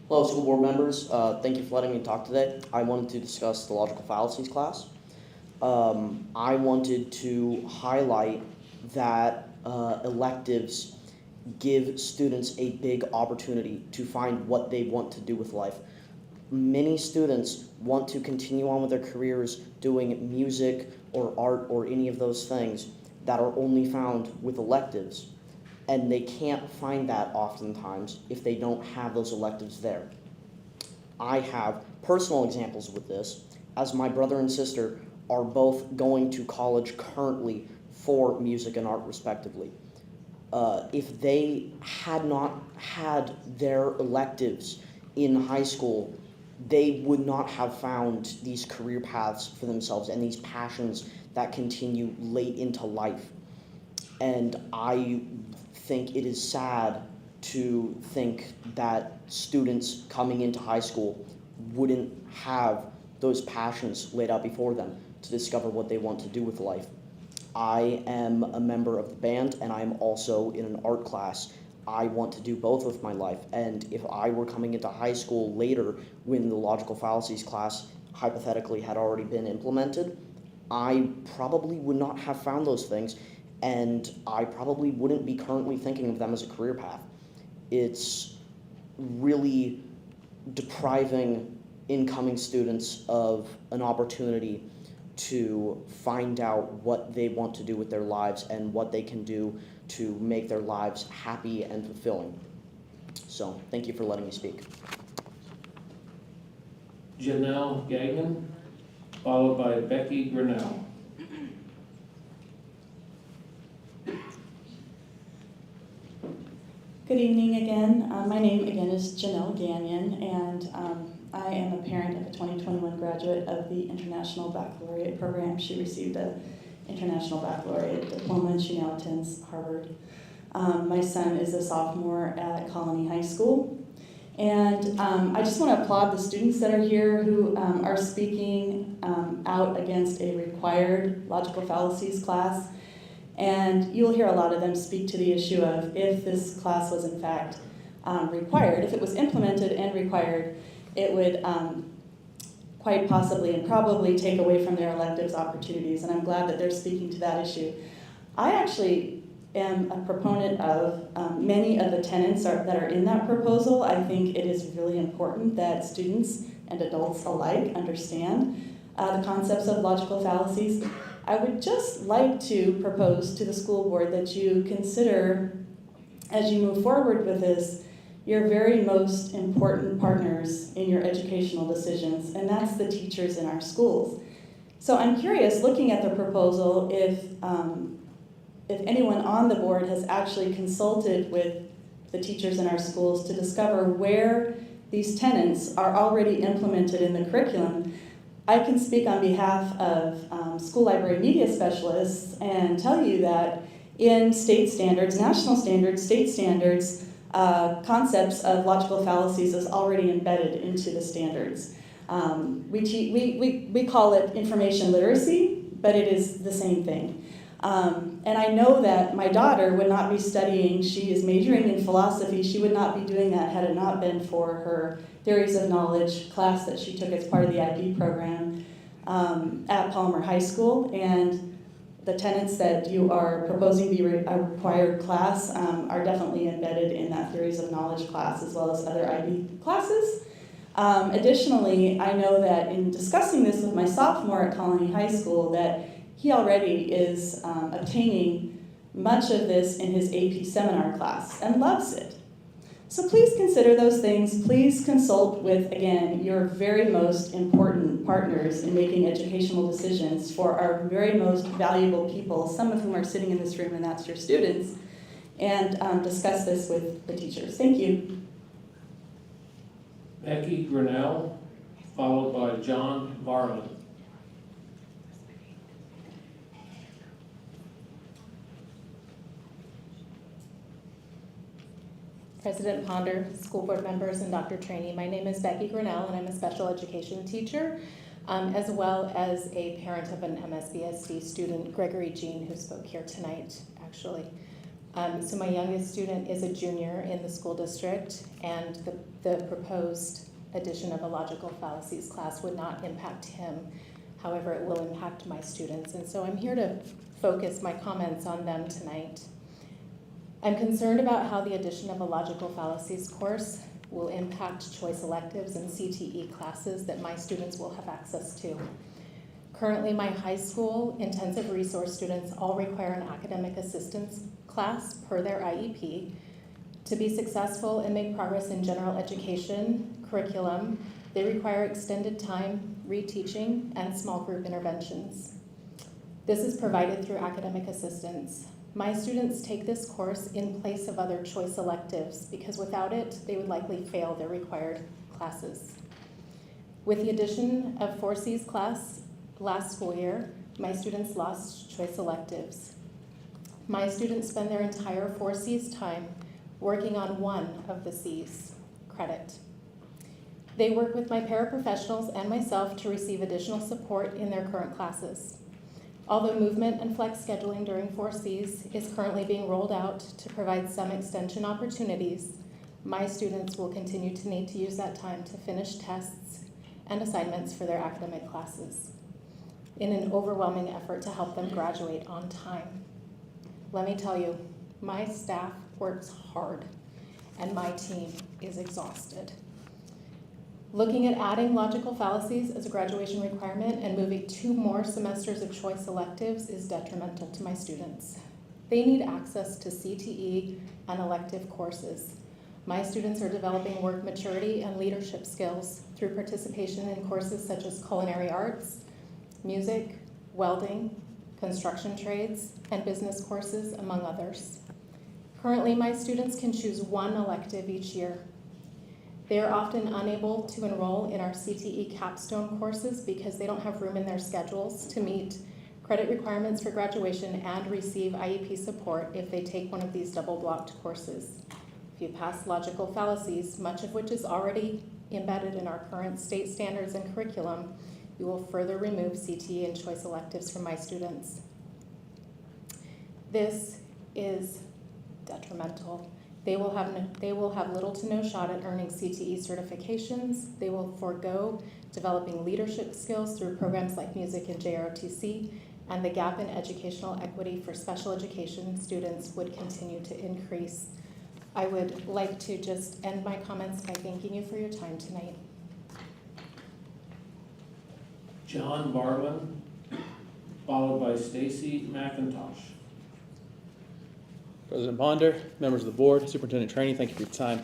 Hello, school board members. Thank you for letting me talk today. I wanted to discuss the logical fallacies class. I wanted to highlight that electives give students a big opportunity to find what they want to do with life. Many students want to continue on with their careers doing music or art or any of those things that are only found with electives. And they can't find that oftentimes if they don't have those electives there. I have personal examples with this, as my brother and sister are both going to college currently for music and art respectively. If they had not had their electives in high school, they would not have found these career paths for themselves and these passions that continue late into life. And I think it is sad to think that students coming into high school wouldn't have those passions laid out before them to discover what they want to do with life. I am a member of the band, and I am also in an art class. I want to do both with my life, and if I were coming into high school later when the logical fallacies class hypothetically had already been implemented, I probably would not have found those things, and I probably wouldn't be currently thinking of them as a career path. It's really depriving incoming students of an opportunity to find out what they want to do with their lives and what they can do to make their lives happy and fulfilling. So, thank you for letting me speak. Janelle Gagnon, followed by Becky Grinnell. Good evening again. My name again is Janelle Gagnon, and I am a parent of a 2021 graduate of the International Baccalaureate program. She received an International Baccalaureate diploma, and she now attends Harvard. My son is a sophomore at Colony High School. And I just want to applaud the students that are here who are speaking out against a required logical fallacies class. And you'll hear a lot of them speak to the issue of if this class was in fact required, if it was implemented and required, it would quite possibly and probably take away from their electives opportunities. And I'm glad that they're speaking to that issue. I actually am a proponent of many of the tenets that are in that proposal. I think it is really important that students and adults alike understand the concepts of logical fallacies. I would just like to propose to the school board that you consider, as you move forward with this, your very most important partners in your educational decisions, and that's the teachers in our schools. So I'm curious, looking at the proposal, if anyone on the board has actually consulted with the teachers in our schools to discover where these tenets are already implemented in the curriculum. I can speak on behalf of school library media specialists and tell you that in state standards, national standards, state standards, concepts of logical fallacies is already embedded into the standards. We call it information literacy, but it is the same thing. And I know that my daughter would not be studying, she is majoring in philosophy, she would not be doing that had it not been for her Theories of Knowledge class that she took as part of the IB program at Palmer High School. And the tenets that you are proposing be a required class are definitely embedded in that Theories of Knowledge class as well as other IB classes. Additionally, I know that in discussing this with my sophomore at Colony High School that he already is obtaining much of this in his AP seminar class and loves it. So please consider those things. Please consult with, again, your very most important partners in making educational decisions for our very most valuable people, some of whom are sitting in this room, and that's your students, and discuss this with the teachers. Thank you. Becky Grinnell, followed by John Varlin. President Ponder, school board members, and Dr. Trainee. My name is Becky Grinnell, and I'm a special education teacher, as well as a parent of an MSBSD student, Gregory Jean, who spoke here tonight, actually. So my youngest student is a junior in the school district, and the proposed addition of a logical fallacies class would not impact him. However, it will impact my students, and so I'm here to focus my comments on them tonight. I'm concerned about how the addition of a logical fallacies course will impact choice electives and CTE classes that my students will have access to. Currently, my high school intensive resource students all require an academic assistance class per their IEP. To be successful and make progress in general education curriculum, they require extended time reteaching and small group interventions. This is provided through academic assistance. My students take this course in place of other choice electives because without it, they would likely fail their required classes. With the addition of 4C's class last school year, my students lost choice electives. My students spend their entire 4C's time working on one of the C's, credit. They work with my paraprofessionals and myself to receive additional support in their current classes. Although movement and flex scheduling during 4Cs is currently being rolled out to provide some extension opportunities, my students will continue to need to use that time to finish tests and assignments for their academic classes in an overwhelming effort to help them graduate on time. Let me tell you, my staff works hard and my team is exhausted. Looking at adding logical fallacies as a graduation requirement and moving 2 more semesters of choice electives is detrimental to my students. They need access to CTE and elective courses. My students are developing work maturity and leadership skills through participation in courses such as culinary arts, music, welding, construction trades, and business courses, among others. Currently, my students can choose 1 elective each year. They are often unable to enroll in our CTE capstone courses because they don't have room in their schedules to meet credit requirements for graduation and receive IEP support if they take one of these double-blocked courses. If you pass logical fallacies, much of which is already embedded in our current state standards and curriculum, you will further remove CTE and choice electives from my students. This is detrimental. They will have little to no shot at earning CTE certifications. They will forego developing leadership skills through programs like music and JROTC, and the gap in educational equity for special education students would continue to increase. I would like to just end my comments by thanking you for your time tonight. John Barwin, followed by Stacy McIntosh. President Ponder, members of the board, Superintendent Training, thank you for your time.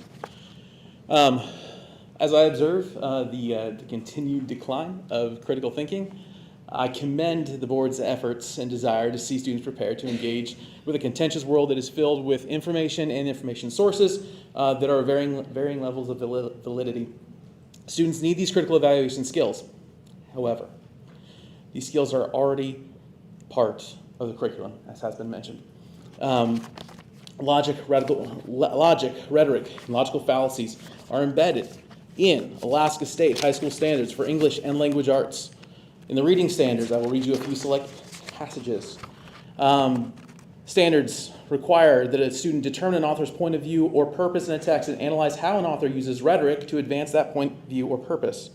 As I observe the continued decline of critical thinking, I commend the board's efforts and desire to see students prepared to engage with a contentious world that is filled with information and information sources that are varying levels of validity. Students need these critical evaluation skills. However, these skills are already part of the curriculum, as has been mentioned. Logic, rhetoric, and logical fallacies are embedded in Alaska State high school standards for English and language arts. In the reading standards, I will read you a few select passages. Standards require that a student determine an author's point of view or purpose in a text and analyze how an author uses rhetoric to advance that point of view or purpose.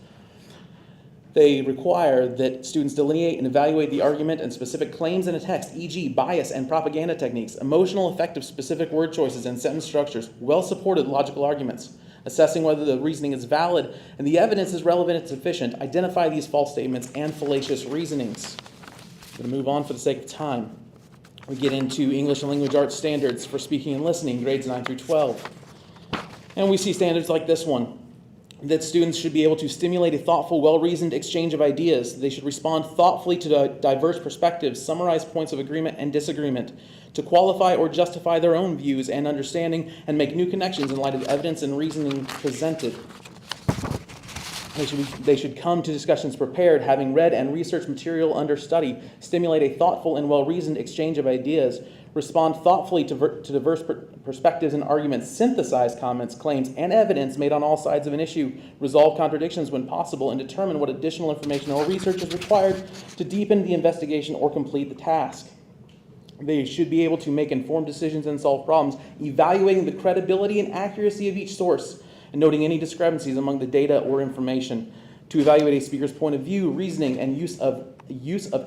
They require that students delineate and evaluate the argument and specific claims in a text, e.g. bias and propaganda techniques, emotional effect of specific word choices and sentence structures, well-supported logical arguments, assessing whether the reasoning is valid and the evidence is relevant and sufficient, identify these false statements and fallacious reasonings. I'm going to move on for the sake of time. We get into English and language arts standards for speaking and listening, grades 9 through 12. And we see standards like this one, that students should be able to stimulate a thoughtful, well-reasoned exchange of ideas. They should respond thoughtfully to diverse perspectives, summarize points of agreement and disagreement, to qualify or justify their own views and understanding, and make new connections in light of evidence and reasoning presented. They should come to discussions prepared, having read and researched material under study, stimulate a thoughtful and well-reasoned exchange of ideas, respond thoughtfully to diverse perspectives and arguments, synthesize comments, claims, and evidence made on all sides of an issue, resolve contradictions when possible, and determine what additional information or research is required to deepen the investigation or complete the task. They should be able to make informed decisions and solve problems, evaluating the credibility and accuracy of each source, and noting any discrepancies among the data or information, to evaluate a speaker's point of view, reasoning, and use of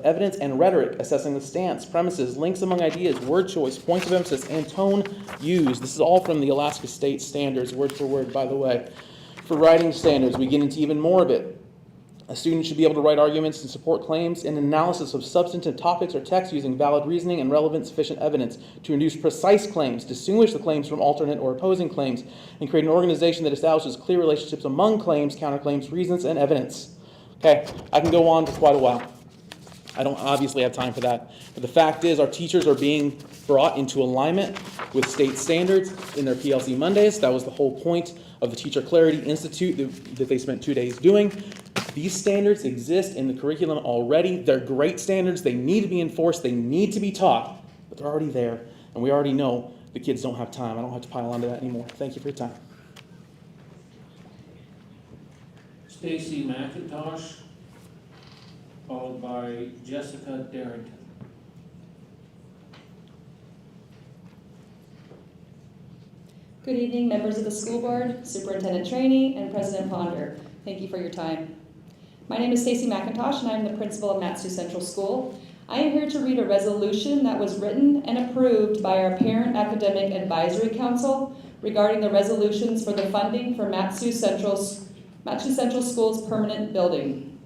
evidence and rhetoric, assessing the stance, premises, links among ideas, word choice, points of emphasis, and tone used. This is all from the Alaska State Standards, word for word, by the way. For writing standards, we get into even more of it. A student should be able to write arguments and support claims and analysis of substantive topics or texts using valid reasoning and relevant sufficient evidence to induce precise claims, distinguish the claims from alternate or opposing claims, and create an organization that establishes clear relationships among claims, counterclaims, reasons, and evidence. Okay, I can go on for quite a while. I don't obviously have time for that. But the fact is our teachers are being brought into alignment with state standards in their PLC Mondays. That was the whole point of the Teacher Clarity Institute that they spent 2 days doing. These standards exist in the curriculum already. They're great standards. They need to be enforced. They need to be taught. But they're already there. And we already know the kids don't have time. I don't have to pile onto that anymore. Thank you for your time. Stacy McIntosh, followed by Jessica Darrington. Good evening, members of the school board, Superintendent Trainee, and President Ponder. Thank you for your time. My name is Stacy McIntosh, and I'm the principal of MatSu Central School. I am here to read a resolution that was written and approved by our Parent Academic Advisory Council regarding the resolutions for the funding for MatSu Central School's permanent building.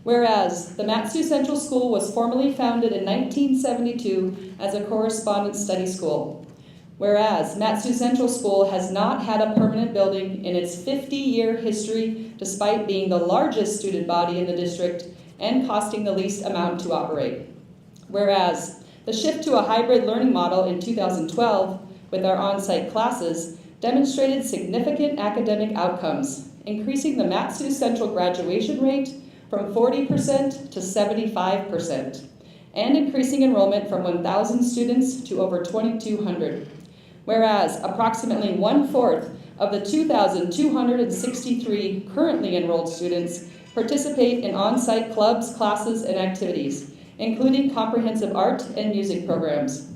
Whereas the MatSu Central School was formally founded in 1972 as a correspondence study school. Whereas MatSu Central School has not had a permanent building in its 50-year history, despite being the largest student body in the district and costing the least amount to operate. Whereas the shift to a hybrid learning model in 2012 with our on-site classes demonstrated significant academic outcomes, increasing the MatSu Central graduation rate from 40% to 75%, and increasing enrollment from 1,000 students to over 2,200. Whereas approximately 1/4 of the 2,263 currently enrolled students participate in on-site clubs, classes, and activities, including comprehensive art and music programs.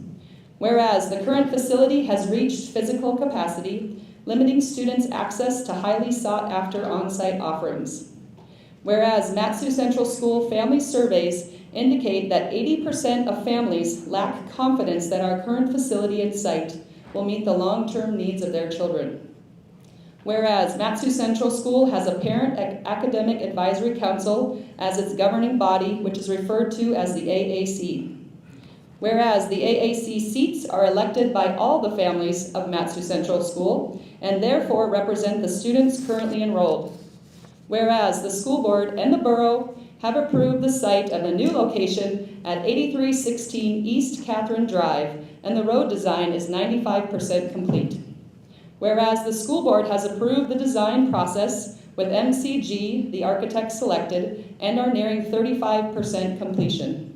Whereas the current facility has reached physical capacity, limiting students' access to highly sought-after on-site offerings. Whereas MatSu Central School family surveys indicate that 80% of families lack confidence that our current facility and site will meet the long-term needs of their children. Whereas MatSu Central School has a Parent Academic Advisory Council as its governing body, which is referred to as the AAC. Whereas the AAC seats are elected by all the families of MatSu Central School and therefore represent the students currently enrolled. Whereas the school board and the borough have approved the site of the new location at 8316 East Catherine Drive, and the road design is 95% complete. Whereas the school board has approved the design process with MCG, the architect selected, and are nearing 35% completion.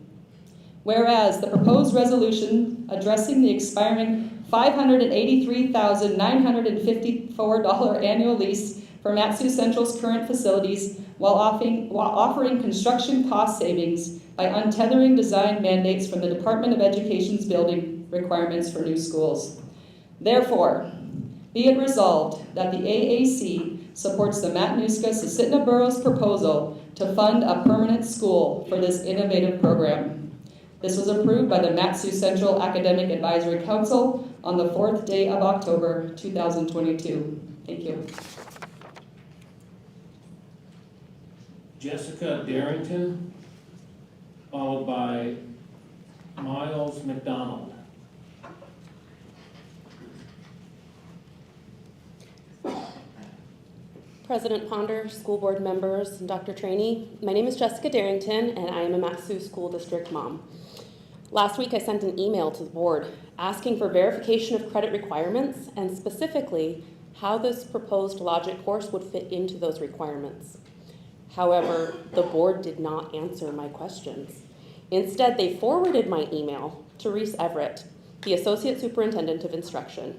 Whereas the proposed resolution addressing the expiring $583,954 annual lease for MatSu Central's current facilities while offering construction cost savings by untethering design mandates from the Department of Education's building requirements for new schools. Therefore, be it resolved that the AAC supports the Matanuska-Susitna Borough's proposal to fund a permanent school for this innovative program. This was approved by the MatSu Central Academic Advisory Council on the 4th day of October, 2022. Thank you. Jessica Darrington, followed by Miles McDonald. President Ponder, school board members, and Dr. Trainee, my name is Jessica Darrington, and I am a MatSu School District mom. Last week, I sent an email to the board asking for verification of credit requirements and specifically how this proposed logic course would fit into those requirements. However, the board did not answer my questions. Instead, they forwarded my email to Reese Everett, the Associate Superintendent of Instruction.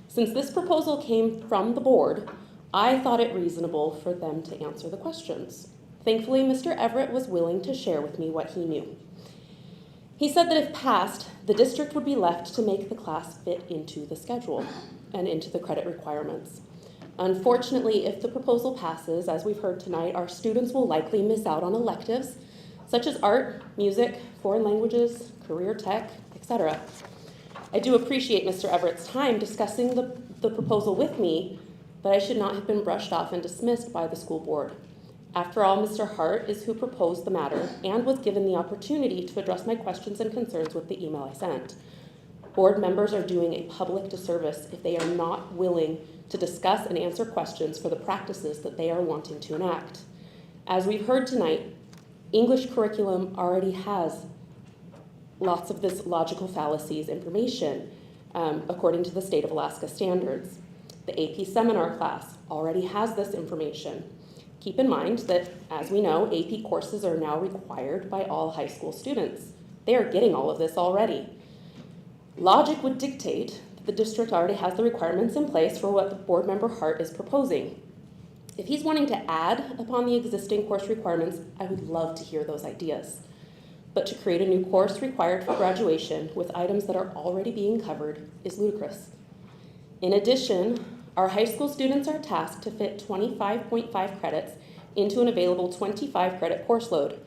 Since this proposal came from the board, I thought it reasonable for them to answer the questions. Thankfully, Mr. Everett was willing to share with me what he knew. He said that if passed, the district would be left to make the class fit into the schedule and into the credit requirements. Unfortunately, if the proposal passes, as we've heard tonight, our students will likely miss out on electives such as art, music, foreign languages, career tech, etc. I do appreciate Mr. Everett's time discussing the proposal with me, but I should not have been brushed off and dismissed by the school board. After all, Mr. Hart is who proposed the matter and was given the opportunity to address my questions and concerns with the email I sent. Board members are doing a public disservice if they are not willing to discuss and answer questions for the practices that they are wanting to enact. As we've heard tonight, English curriculum already has lots of this logical fallacies information according to the state of Alaska standards. The AP seminar class already has this information. Keep in mind that, as we know, AP courses are now required by all high school students. They are getting all of this already. Logic would dictate that the district already has the requirements in place for what the board member Hart is proposing. If he's wanting to add upon the existing course requirements, I would love to hear those ideas. But to create a new course required for graduation with items that are already being covered is ludicrous. In addition, our high school students are tasked to fit 25.5 credits into an available 25 credit course load.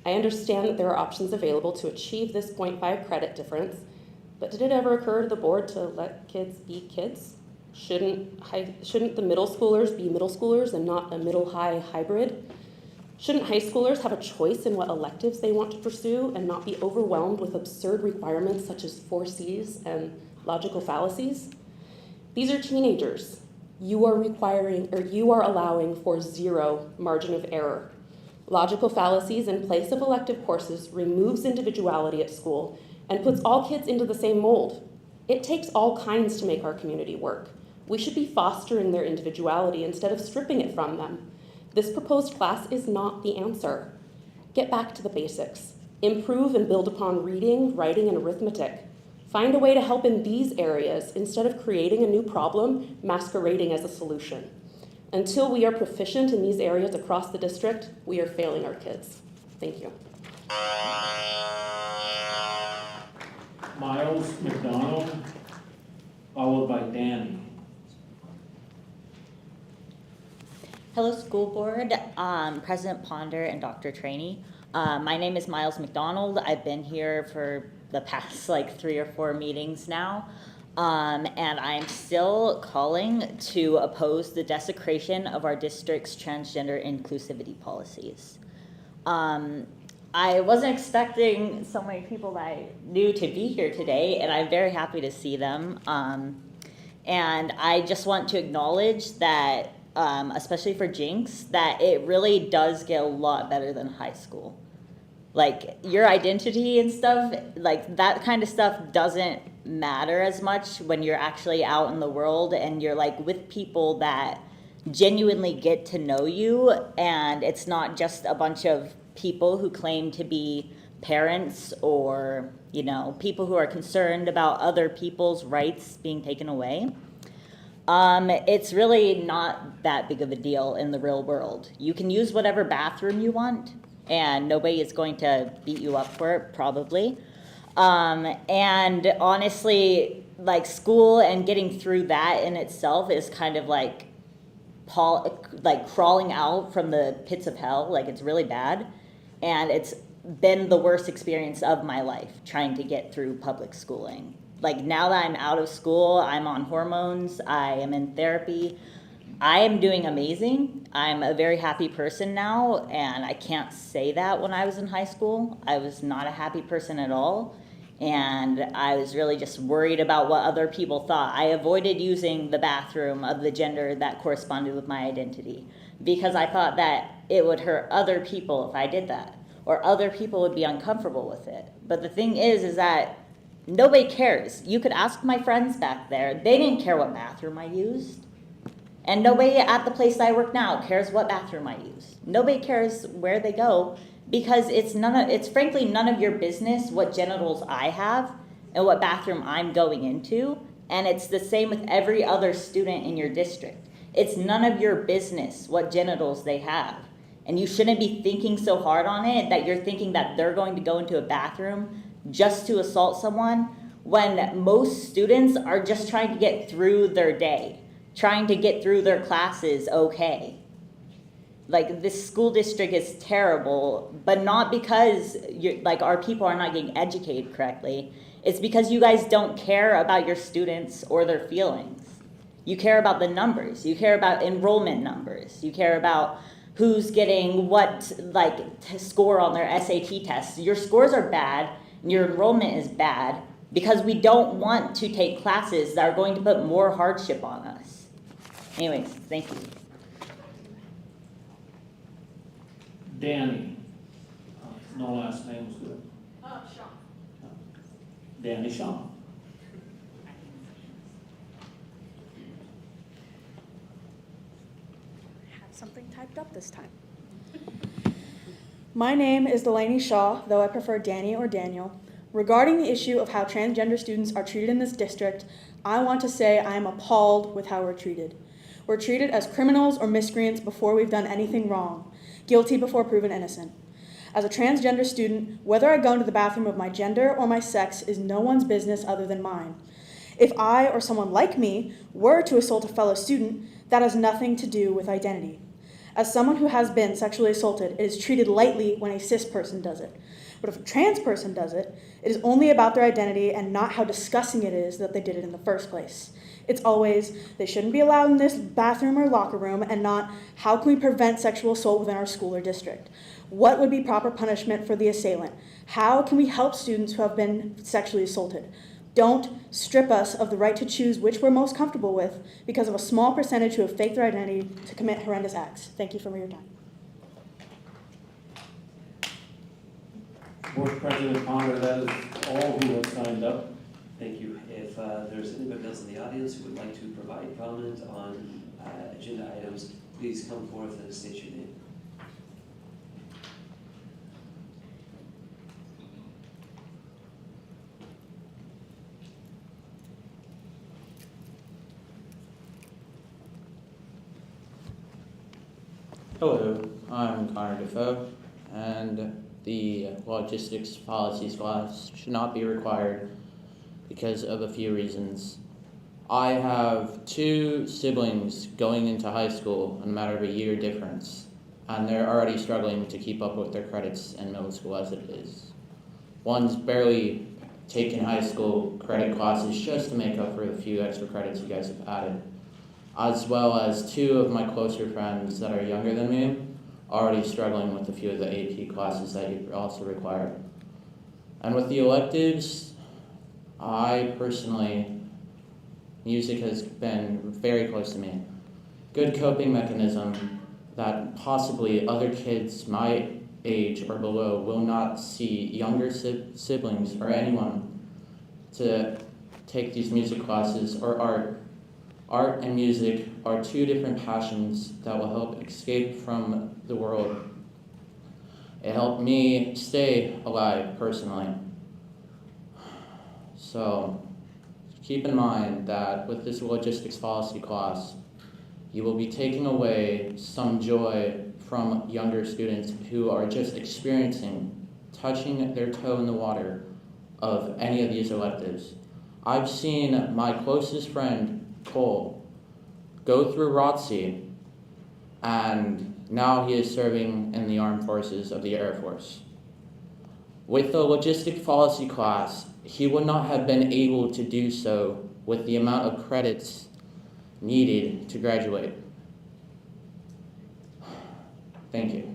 I understand that there are options available to achieve this 0.5 credit difference, but did it ever occur to the board to let kids be kids? Shouldn't the middle schoolers be middle schoolers and not a middle-high hybrid? Shouldn't high schoolers have a choice in what electives they want to pursue and not be overwhelmed with absurd requirements such as 4 C's and logical fallacies? These are teenagers. You are allowing for 0 margin of error. Logical fallacies in place of elective courses removes individuality at school and puts all kids into the same mold. It takes all kinds to make our community work. We should be fostering their individuality instead of stripping it from them. This proposed class is not the answer. Get back to the basics. Improve and build upon reading, writing, and arithmetic. Find a way to help in these areas instead of creating a new problem masquerading as a solution. Until we are proficient in these areas across the district, we are failing our kids. Thank you. Miles McDonald, followed by Danny. Hello, School Board, President Ponder and Dr. Trainee. My name is Miles McDonald. I've been here for the past 3 or 4 meetings now, and I'm still calling to oppose the desecration of our district's transgender inclusivity policies. I wasn't expecting so many people that I knew to be here today, and I'm very happy to see them. And I just want to acknowledge that, especially for Jinx, that it really does get a lot better than high school. Your identity and stuff, that kind of stuff doesn't matter as much when you're actually out in the world and you're with people that genuinely get to know you, and it's not just a bunch of people who claim to be parents or, people who are concerned about other people's rights being taken away. It's really not that big of a deal in the real world. You can use whatever bathroom you want, and nobody is going to beat you up for it, probably. And honestly, school and getting through that in itself is kind of crawling out from the pits of hell. It's really bad. And it's been the worst experience of my life trying to get through public schooling. Now that I'm out of school, I'm on hormones, I am in therapy. I am doing amazing. I'm a very happy person now, and I can't say that when I was in high school. I was not a happy person at all, and I was really just worried about what other people thought. I avoided using the bathroom of the gender that corresponded with my identity because I thought that it would hurt other people if I did that, or other people would be uncomfortable with it. But the thing is that nobody cares. You could ask my friends back there. They didn't care what bathroom I used. And nobody at the place that I work now cares what bathroom I use. Nobody cares where they go because it's frankly none of your business what genitals I have and what bathroom I'm going into. And it's the same with every other student in your district. It's none of your business what genitals they have. And you shouldn't be thinking so hard on it that you're thinking that they're going to go into a bathroom just to assault someone when most students are just trying to get through their day, trying to get through their classes okay. This school district is terrible, but not because our people are not getting educated correctly. It's because you guys don't care about your students or their feelings. You care about the numbers. You care about enrollment numbers. You care about who's getting what score on their SAT tests. Your scores are bad and your enrollment is bad because we don't want to take classes that are going to put more hardship on us. Anyways, thank you. Danny. No last name was good. Shaw. Danny Shaw. Something typed up this time. My name is Delaney Shaw, though I prefer Danny or Daniel. Regarding the issue of how transgender students are treated in this district, I want to say I am appalled with how we're treated. We're treated as criminals or miscreants before we've done anything wrong, guilty before proven innocent. As a transgender student, whether I go into the bathroom of my gender or my sex is no one's business other than mine. If I or someone like me were to assault a fellow student, that has nothing to do with identity. As someone who has been sexually assaulted, it is treated lightly when a cis person does it. But if a trans person does it, it is only about their identity and not how disgusting it is that they did it in the first place. It's always, they shouldn't be allowed in this bathroom or locker room, and not, how can we prevent sexual assault within our school or district? What would be proper punishment for the assailant? How can we help students who have been sexually assaulted? Don't strip us of the right to choose which we're most comfortable with because of a small percentage who have faked their identity to commit horrendous acts. Thank you for your time. Board President Ponder, that is all who have signed up. Thank you. If there's anybody else in the audience who would like to provide comment on agenda items, please come forth and state your name. Hello, I'm Connor Defoe, and the logistics policies class should not be required because of a few reasons. I have 2 siblings going into high school in a matter of a year difference, and they're already struggling to keep up with their credits in middle school as it is. One's barely taken high school credit classes just to make up for the few extra credits you guys have added, as well as 2 of my closer friends that are younger than me already struggling with a few of the AP classes that you also require. And with the electives, I personally, music has been very close to me. Good coping mechanism that possibly other kids my age or below will not see younger siblings or anyone to take these music classes or art. Art and music are 2 different passions that will help escape from the world. It helped me stay alive personally. So keep in mind that with this logistics policy class, you will be taking away some joy from younger students who are just experiencing, touching their toe in the water of any of these electives. I've seen my closest friend Cole go through ROTC, and now he is serving in the Armed Forces of the Air Force. With the logistics policy class, he would not have been able to do so with the amount of credits needed to graduate. Thank you.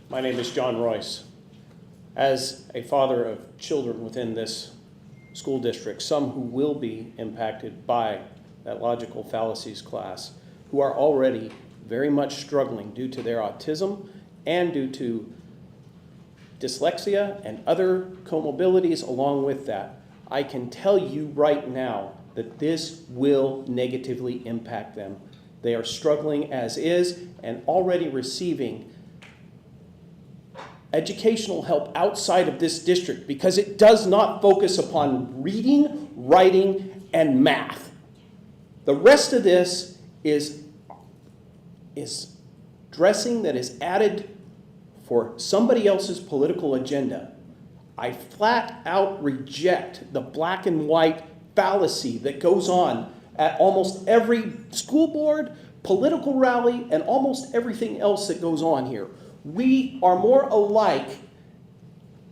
My name is John Royce. As a father of children within this school district, some who will be impacted by that logical fallacies class, who are already very much struggling due to their autism and due to dyslexia and other comorbidities along with that, I can tell you right now that this will negatively impact them. They are struggling as is and already receiving educational help outside of this district because it does not focus upon reading, writing, and math. The rest of this is dressing that is added for somebody else's political agenda. I flat out reject the black and white fallacy that goes on at almost every school board, political rally, and almost everything else that goes on here. We are more alike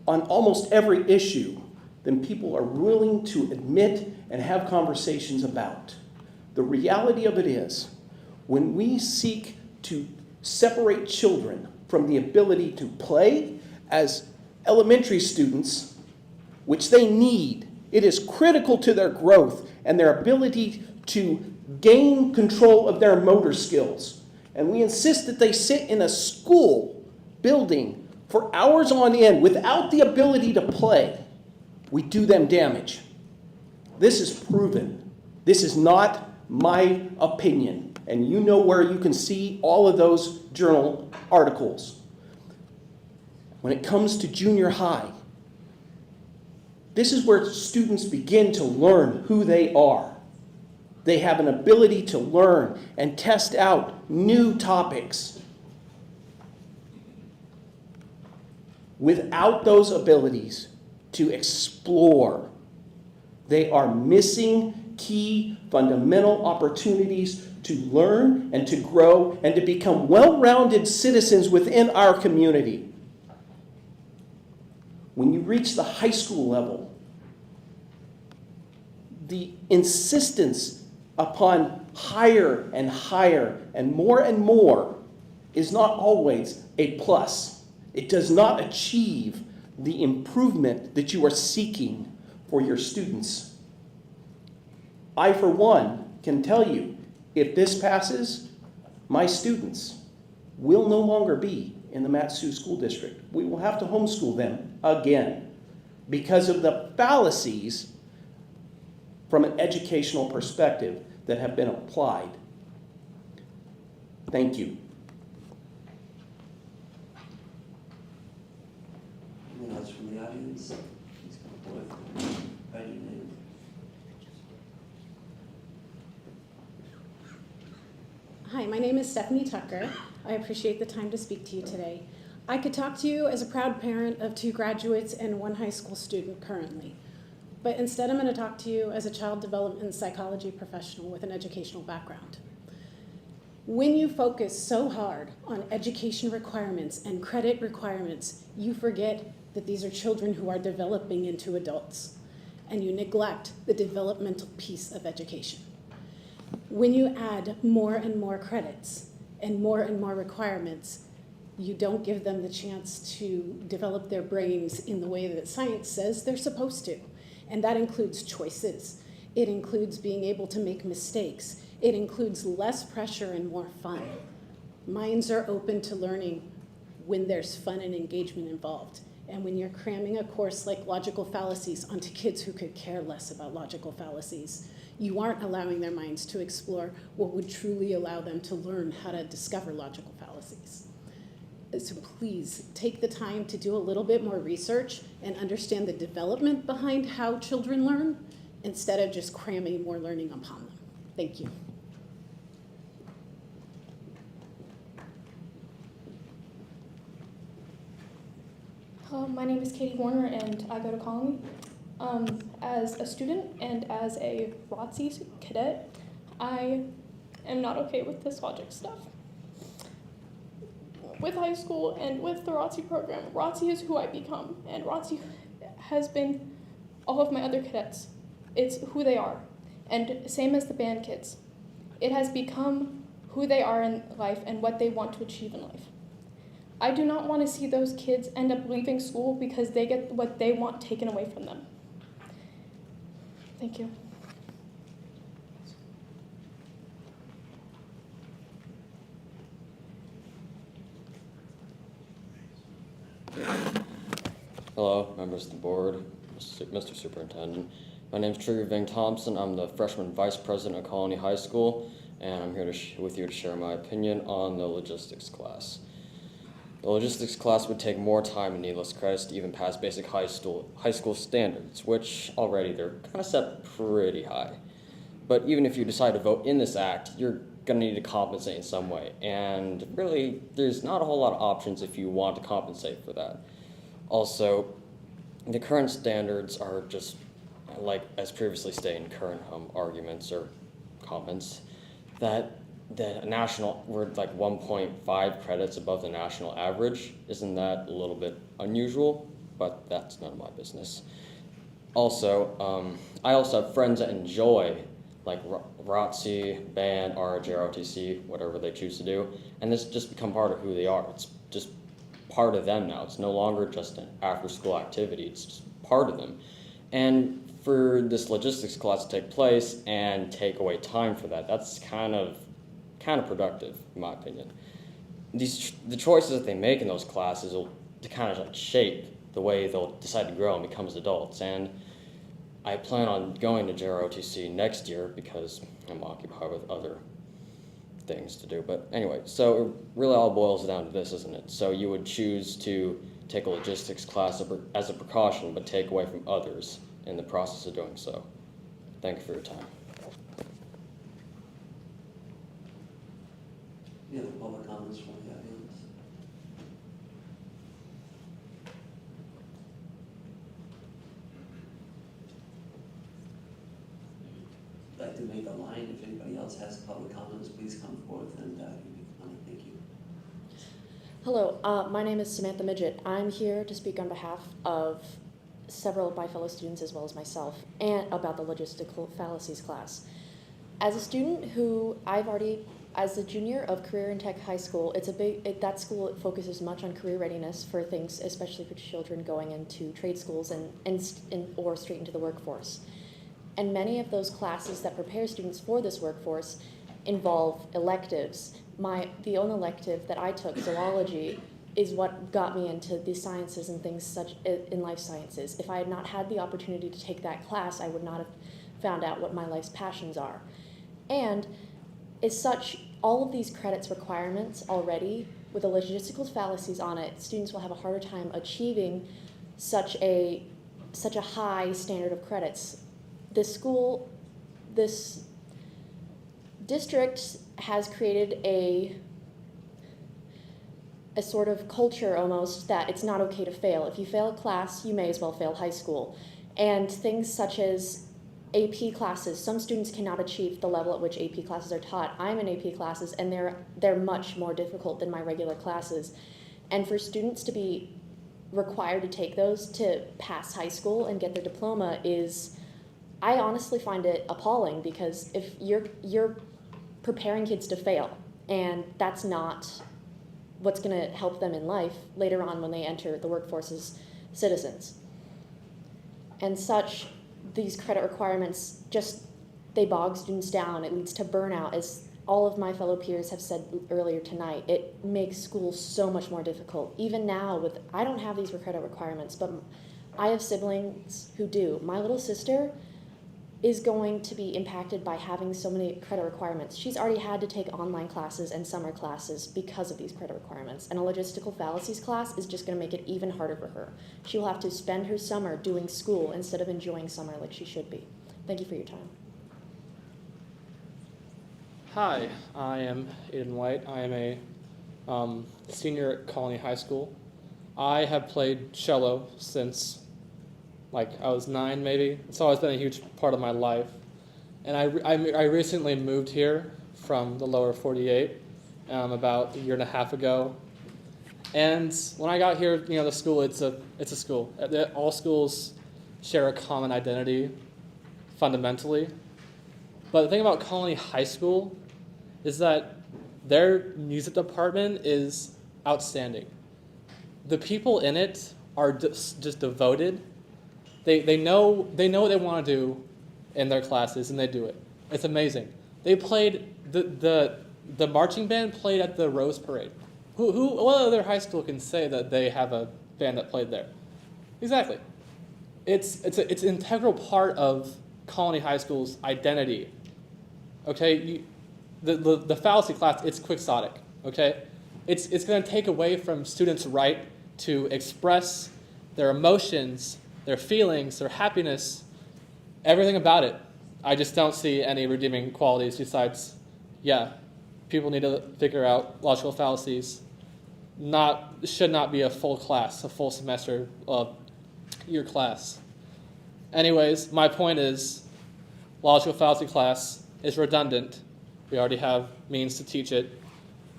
on almost every issue than people are willing to admit and have conversations about. The reality of it is, when we seek to separate children from the ability to play as elementary students, which they need, it is critical to their growth and their ability to gain control of their motor skills. And we insist that they sit in a school building for hours on end without the ability to play. We do them damage. This is proven. This is not my opinion. and you know where you can see all of those journal articles. When it comes to junior high, this is where students begin to learn who they are. They have an ability to learn and test out new topics. Without those abilities to explore, they are missing key fundamental opportunities to learn and to grow and to become well-rounded citizens within our community. When you reach the high school level, the insistence upon higher and higher and more is not always a plus. It does not achieve the improvement that you are seeking for your students. I, for one, can tell you, if this passes, my students will no longer be in the MatSu School District. We will have to homeschool them again because of the fallacies from an educational perspective that have been applied. Thank you. Anyone else from the audience? Please come forward. Write your name. Hi, my name is Stephanie Tucker. I appreciate the time to speak to you today. I could talk to you as a proud parent of 2 graduates and 1 high school student currently. But instead I'm going to talk to you as a child development and psychology professional with an educational background. When you focus so hard on education requirements and credit requirements, you forget that these are children who are developing into adults, and you neglect the developmental piece of education. When you add more and more credits and more requirements, you don't give them the chance to develop their brains in the way that science says they're supposed to. And that includes choices. It includes being able to make mistakes. It includes less pressure and more fun. Minds are open to learning when there's fun and engagement involved. And when you're cramming a course like logical fallacies onto kids who could care less about logical fallacies, you aren't allowing their minds to explore what would truly allow them to learn how to discover logical fallacies. So please take the time to do a little bit more research and understand the development behind how children learn instead of just cramming more learning upon them. Thank you. Hello, my name is Katie Warner and I go to Colony. As a student and as a ROTC cadet, I am not okay with this logic stuff. With high school and with the ROTC program, ROTC is who I become, and ROTC has been all of my other cadets. It's who they are, and same as the band kids. It has become who they are in life and what they want to achieve in life. I do not want to see those kids end up leaving school because they get what they want taken away from them. Thank you. Hello, members of the board, Mr. Superintendent. My name is Trigger Ving Thompson. I'm the freshman vice president of Colony High School, and I'm here with you to share my opinion on the logistics class. The logistics class would take more time and needless credits to even pass basic high school standards, which already they're kind of set pretty high. But even if you decide to vote in this act, you're going to need to compensate in some way. And really, there's not a whole lot of options if you want to compensate for that. Also, the current standards are just, like as previously stated in current arguments or comments, that the national, we're like 1.5 credits above the national average. Isn't that a little bit unusual? But that's none of my business. Also, I also have friends that enjoy like ROTC, band, RJ, ROTC, whatever they choose to do, and this just become part of who they are. It's just part of them now. It's no longer just an after-school activity. It's just part of them. And for this logistics class to take place and take away time for that, that's kind of productive, in my opinion. The choices that they make in those classes will kind of like shape the way they'll decide to grow and become as adults. And I plan on going to JROTC next year because I'm occupied with other things to do. But anyway, so it really all boils down to this, isn't it? So you would choose to take a logistics class as a precaution, but take away from others in the process of doing so. Thank you for your time. Any other public comments from the audience? I'd like to make the line. If anybody else has public comments, please come forth and thank you. Hello, my name is Samantha Midget. I'm here to speak on behalf of several of my fellow students as well as myself and about the logistical fallacies class. As a student who as a junior of Career and Tech High School, that school focuses much on career readiness for things, especially for children going into trade schools or straight into the workforce. And many of those classes that prepare students for this workforce involve electives. The only elective that I took, zoology, is what got me into the sciences and things such in life sciences. If I had not had the opportunity to take that class, I would not have found out what my life's passions are. And as such, all of these credits requirements already, with the logistical fallacies on it, students will have a harder time achieving such a high standard of credits. This district has created a sort of culture almost that it's not okay to fail. If you fail a class, you may as well fail high school. And things such as AP classes, some students cannot achieve the level at which AP classes are taught. I'm in AP classes and they're much more difficult than my regular classes. And for students to be required to take those to pass high school and get their diploma I honestly find it appalling, because if you're preparing kids to fail, and that's not what's going to help them in life later on when they enter the workforce as citizens. And such, these credit requirements they bog students down. It leads to burnout, as all of my fellow peers have said earlier tonight. It makes school so much more difficult. Even now, I don't have these credit requirements, but I have siblings who do. My little sister is going to be impacted by having so many credit requirements. She's already had to take online classes and summer classes because of these credit requirements. And a logistical fallacies class is just going to make it even harder for her. She will have to spend her summer doing school instead of enjoying summer like she should be. Thank you for your time. Hi, I am Aiden White. I am a senior at Colony High School. I have played cello since I was 9 maybe. It's always been a huge part of my life. And I recently moved here from the lower 48 about a year and a half ago. And when I got here, the school, it's a school. All schools share a common identity fundamentally. But the thing about Colony High School is that their music department is outstanding. The people in it are just devoted. They know what they want to do in their classes, and they do it. It's amazing. They played the marching band played at the Rose Parade. What other high school can say that they have a band that played there? Exactly. It's an integral part of Colony High School's identity. Okay, the fallacy class, it's quixotic. Okay, it's going to take away from students' right to express their emotions, their feelings, their happiness, everything about it. I just don't see any redeeming qualities besides, people need to figure out logical fallacies. Should not be a full class, a full semester of your class. Anyways, my point is, logical fallacy class is redundant. We already have means to teach it,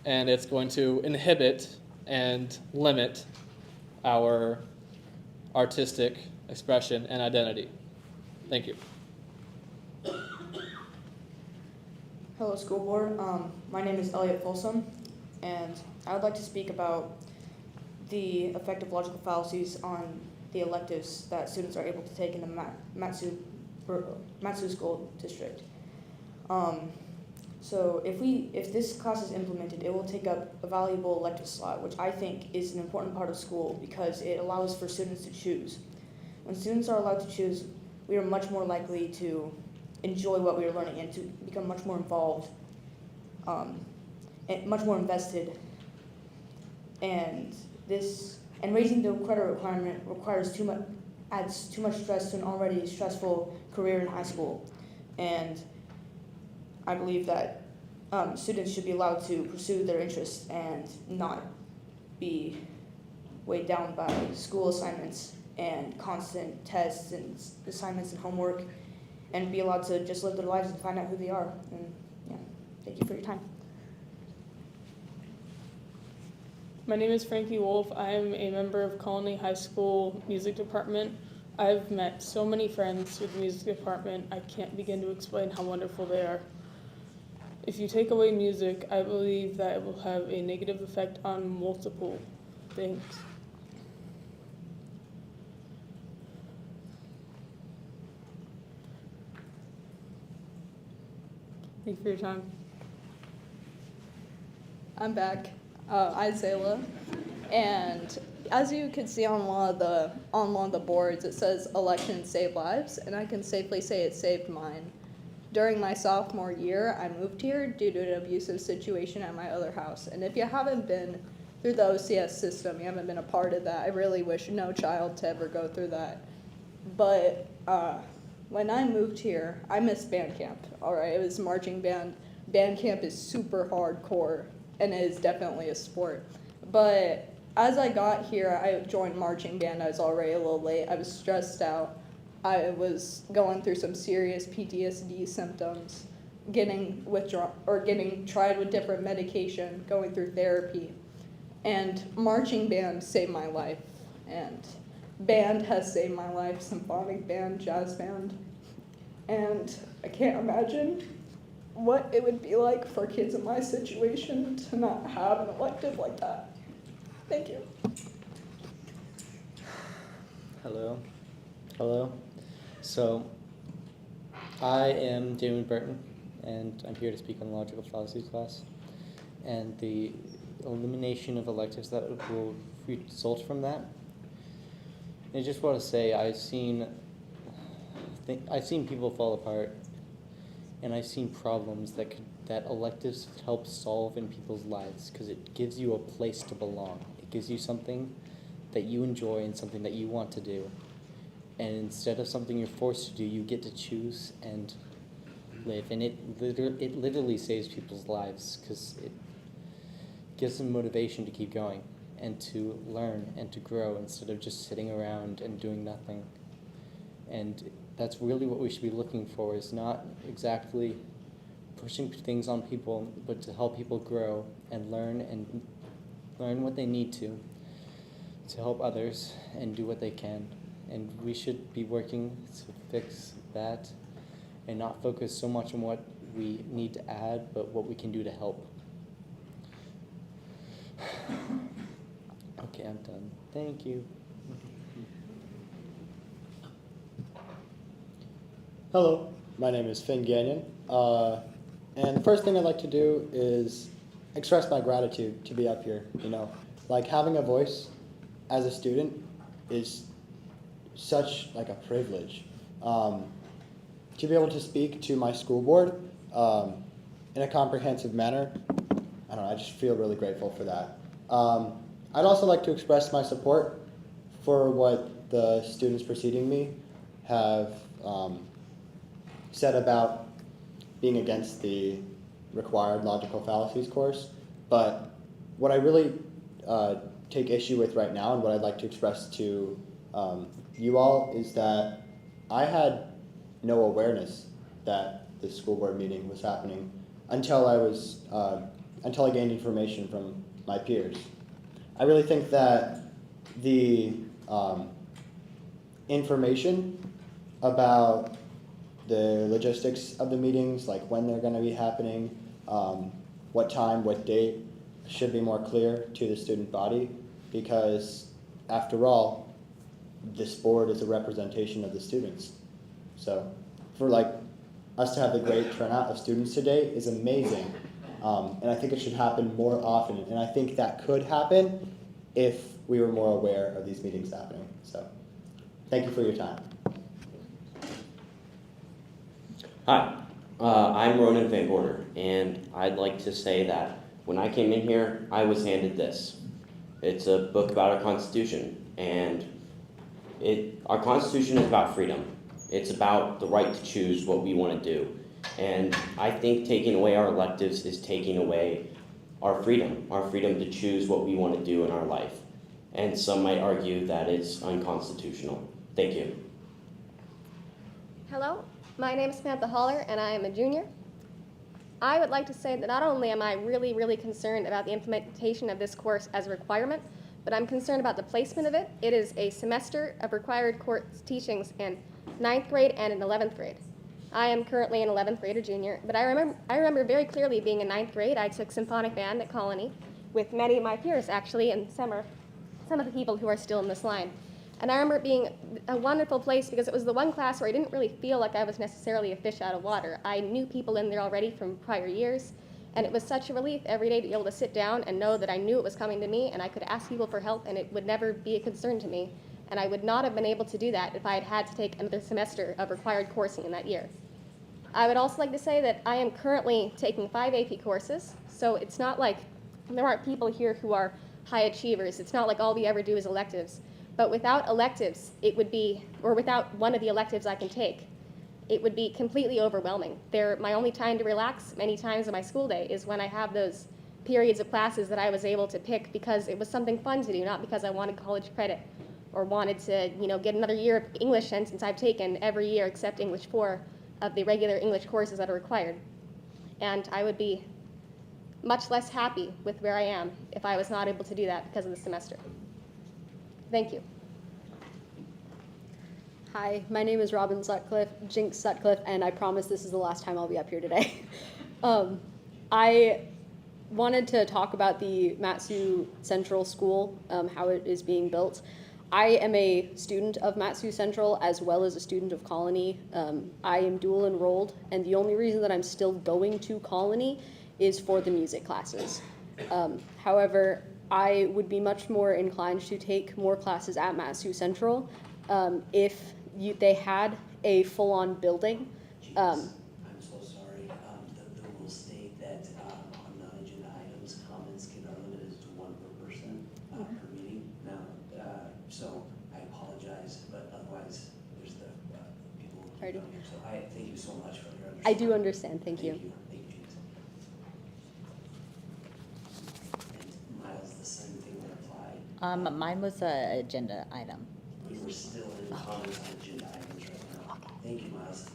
and it's going to inhibit and limit our artistic expression and identity. Thank you. Hello, school board. My name is Elliot Folsom, and I would like to speak about the effect of logical fallacies on the electives that students are able to take in the MatSu School District. So if this class is implemented, it will take up a valuable elective slot, which I think is an important part of school because it allows for students to choose. When students are allowed to choose, we are much more likely to enjoy what we are learning and to become much more involved much more invested. And raising the credit requirement adds too much stress to an already stressful career in high school. And I believe that students should be allowed to pursue their interests and not be weighed down by school assignments and constant tests and assignments and homework, and be allowed to just live their lives and find out who they are. And yeah, thank you for your time. My name is Frankie Wolf. I am a member of Colony High School Music Department. I've met so many friends with the music department. I can't begin to explain how wonderful they are. If you take away music, I believe that it will have a negative effect on multiple things. Thank you for your time. I'm back. I'm Zayla, and as you can see on one of the boards, it says elections save lives, and I can safely say it saved mine. During my sophomore year, I moved here due to an abusive situation at my other house, and if you haven't been through the OCS system, you haven't been a part of that, I really wish no child to ever go through that. But when I moved here, I missed band camp. All right, it was marching band. Band camp is super hardcore, and it is definitely a sport. But as I got here, I joined marching band. I was already a little late. I was stressed out. I was going through some serious PTSD symptoms, getting tried with different medication, going through therapy. And marching band saved my life. And band has saved my life, symphonic band, jazz band. And I can't imagine what it would be like for kids in my situation to not have an elective like that. Thank you. Hello. So, I am Damon Burton, and I'm here to speak on the logical fallacies class and the elimination of electives that will result from that. And I just want to say I've seen people fall apart, and I've seen problems that electives help solve in people's lives, because it gives you a place to belong. It gives you something that you enjoy and something that you want to do. And instead of something you're forced to do, you get to choose and live. And it literally saves people's lives, because it gives them motivation to keep going and to learn and to grow instead of just sitting around and doing nothing. And that's really what we should be looking for, is not exactly pushing things on people, but to help people grow and learn what they need to help others and do what they can. And we should be working to fix that and not focus so much on what we need to add, but what we can do to help. Okay, I'm done. Thank you. Hello, my name is Finn Gagnon, and the first thing I'd like to do is express my gratitude to be up here. Like, having a voice as a student is such like a privilege. To be able to speak to my school board in a comprehensive manner, I don't know, I just feel really grateful for that. I'd also like to express my support for what the students preceding me have said about being against the required logical fallacies course. But what I really take issue with right now, and what I'd like to express to you all, is that I had no awareness that this school board meeting was happening until I gained information from my peers. I really think that the information about the logistics of the meetings, like when they're going to be happening, what time, what date, should be more clear to the student body, because after all, this board is a representation of the students. So for us to have the great turnout of students today is amazing. And I think it should happen more often. And I think that could happen if we were more aware of these meetings happening. So thank you for your time. Hi, I'm Ronan Van Gorder, and I'd like to say that When I came in here, I was handed this. It's a book about our Constitution, and our Constitution is about freedom. It's about the right to choose what we want to do. And I think taking away our electives is taking away our freedom to choose what we want to do in our life. And some might argue that it's unconstitutional. Thank you. Hello, my name is Samantha Holler, and I am a junior. I would like to say that not only am I really, really concerned about the implementation of this course as a requirement, but I'm concerned about the placement of it. It is a semester of required course teachings in 9th grade and in 11th grade. I am currently an 11th grade, a junior, but I remember very clearly being in 9th grade. I took symphonic band at Colony with many of my peers, actually, and some of the people who are still in this line. And I remember it being a wonderful place because it was the one class where I didn't really feel like I was necessarily a fish out of water. I knew people in there already from prior years, and it was such a relief every day to be able to sit down and know that I knew it was coming to me, and I could ask people for help, and it would never be a concern to me. And I would not have been able to do that if I had had to take another semester of required coursing in that year. I would also like to say that I am currently taking 5 AP courses, so it's not like there aren't people here who are high achievers. It's not like all we ever do is electives. But without electives, it would be, or without one of the electives I can take, it would be completely overwhelming. My only time to relax many times in my school day is when I have those periods of classes that I was able to pick because it was something fun to do, not because I wanted college credit or wanted to, get another year of English, and since I've taken every year except English 4 of the regular English courses that are required. And I would be much less happy with where I am if I was not able to do that because of the semester. Thank you. Hi, my name is Robin Sutcliffe, Jinx Sutcliffe, and I promise this is the last time I'll be up here today. I wanted to talk about the MatSu Central School, how it is being built. I am a student of MatSu Central as well as a student of Colony. I am dual enrolled, and the only reason that I'm still going to Colony is for the music classes. However, I would be much more inclined to take more classes at MatSu Central if they had a full-on building. I'm so sorry. The rules state that on non-agenda items, comments are limited to 1 per person per meeting. Now, so I apologize, but otherwise there's the people down here. So I thank you so much for your understanding. I do understand. Thank you. Thank you, James. And Miles, the same thing would apply. Mine was an agenda item. We were still in comments on agenda items right now. Thank you, Miles.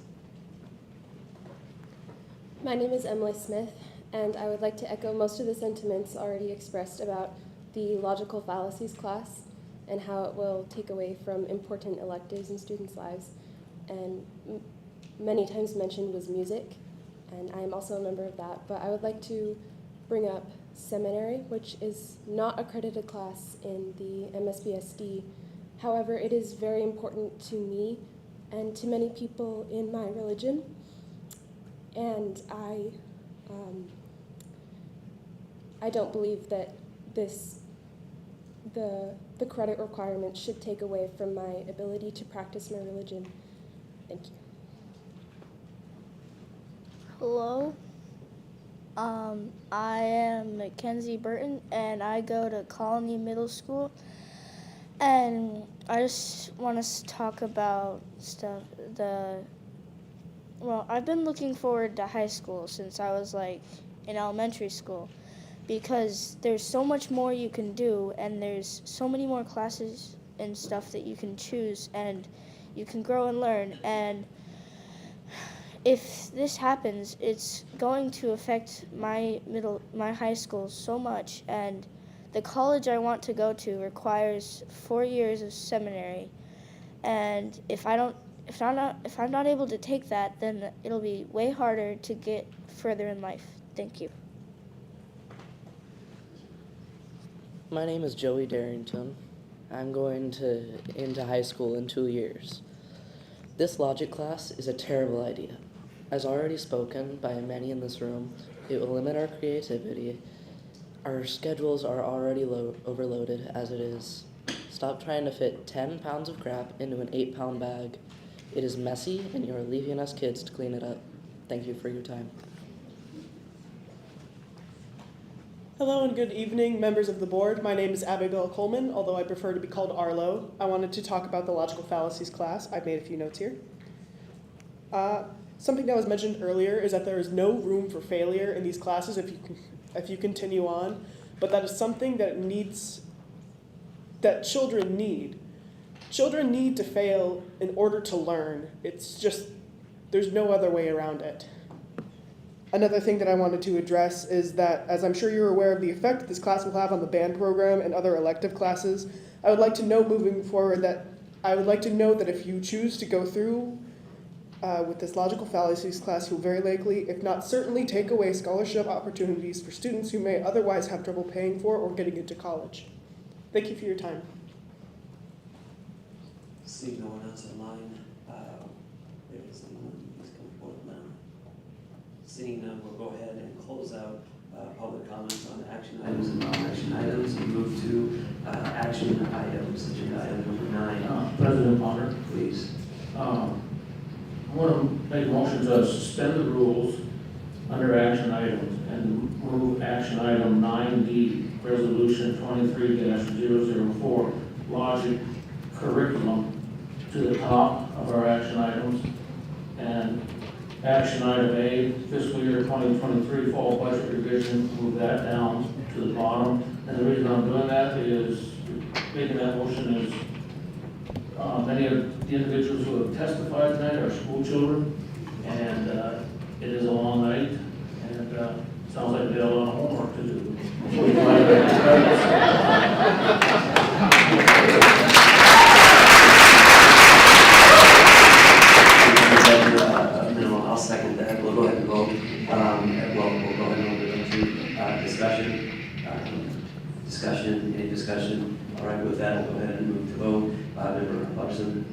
My name is Emily Smith, and I would like to echo most of the sentiments already expressed about the logical fallacies class and how it will take away from important electives in students' lives. And many times mentioned was music, and I am also a member of that. But I would like to bring up Seminary, which is not a credited class in the MSBSD. However, it is very important to me and to many people in my religion. And I don't believe that the credit requirement should take away from my ability to practice my religion. Thank you. Hello. I am Mackenzie Burton, and I go to Colony Middle School. And I just want to talk about stuff. I've been looking forward to high school since I was in elementary school, because there's so much more you can do, and there's so many more classes and stuff that you can choose, and you can grow and learn. And if this happens, it's going to affect my high school so much. And the college I want to go to requires 4 years of seminary, and if I'm not able to take that, then it'll be way harder to get further in life. Thank you. My name is Joey Darrington. I'm going into high school in 2 years. This logic class is a terrible idea. As already spoken by many in this room, it will limit our creativity. Our schedules are already overloaded as it is. Stop trying to fit 10 pounds of crap into an 8-pound bag. It is messy, and you are leaving us kids to clean it up. Thank you for your time. Hello and good evening, members of the board. My name is Abigail Coleman, although I prefer to be called Arlo. I wanted to talk about the logical fallacies class. I've made a few notes here. Something that was mentioned earlier is that there is no room for failure in these classes if you continue on, but that is something that children need. Children need to fail in order to learn. It's just, there's no other way around it. Another thing that I wanted to address is that, as I'm sure you're aware of the effect this class will have on the band program and other elective classes, I would like to note moving forward that if you choose to go through with this logical fallacies class, you'll very likely, if not certainly, take away scholarship opportunities for students who may otherwise have trouble paying for or getting into college. Thank you for your time. See no one else online. There is someone who's come forward now. Seeing none, we'll go ahead and close out public comments on action items and non-action items and move to action items, agenda item number 9. President Bonner, please. I want to make a motion to suspend the rules under action items and move action item 9D, resolution 23-004, logic curriculum, to the top of our action items, and action item A, fiscal year 2023 fall budget revision, move that down to the bottom. And the reason I'm doing that is, making that motion is many of the individuals who have testified tonight are school children, and it is a long night, and sounds like they have a lot of homework to do. I'll second that. We'll go ahead and vote. We'll go ahead and move into discussion. Any discussion? All right, with that, we'll go ahead and move to vote. Member Hudson?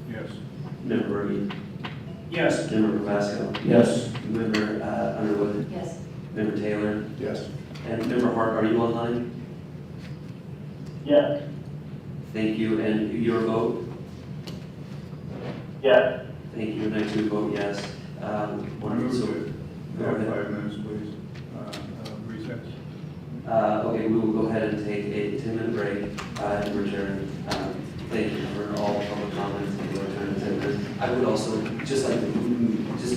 Yes. Member Berge? Yes. Member Vasco? Yes. Member Underwood? Yes. Member Taylor? Yes. And Member Hart, are you online? Yes. Thank you. And your vote? Yes. Thank you. And I too vote yes. Wonderful. Go ahead. 5 minutes, please. Recess. Okay, we will go ahead and take a 10-minute break and return. Thank you for all the public comments and the return attendance. I would also just like to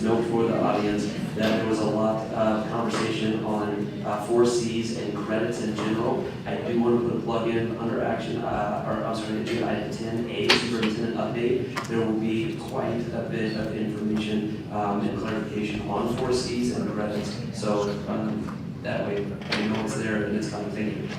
note for the audience that there was a lot of conversation on 4 Cs and credits in general. I do want to put a plug in under action, agenda item 10A, superintendent update. There will be quite a bit of information and clarification on 4 Cs and credits. So that way, you know it's there and it's coming. Thank you.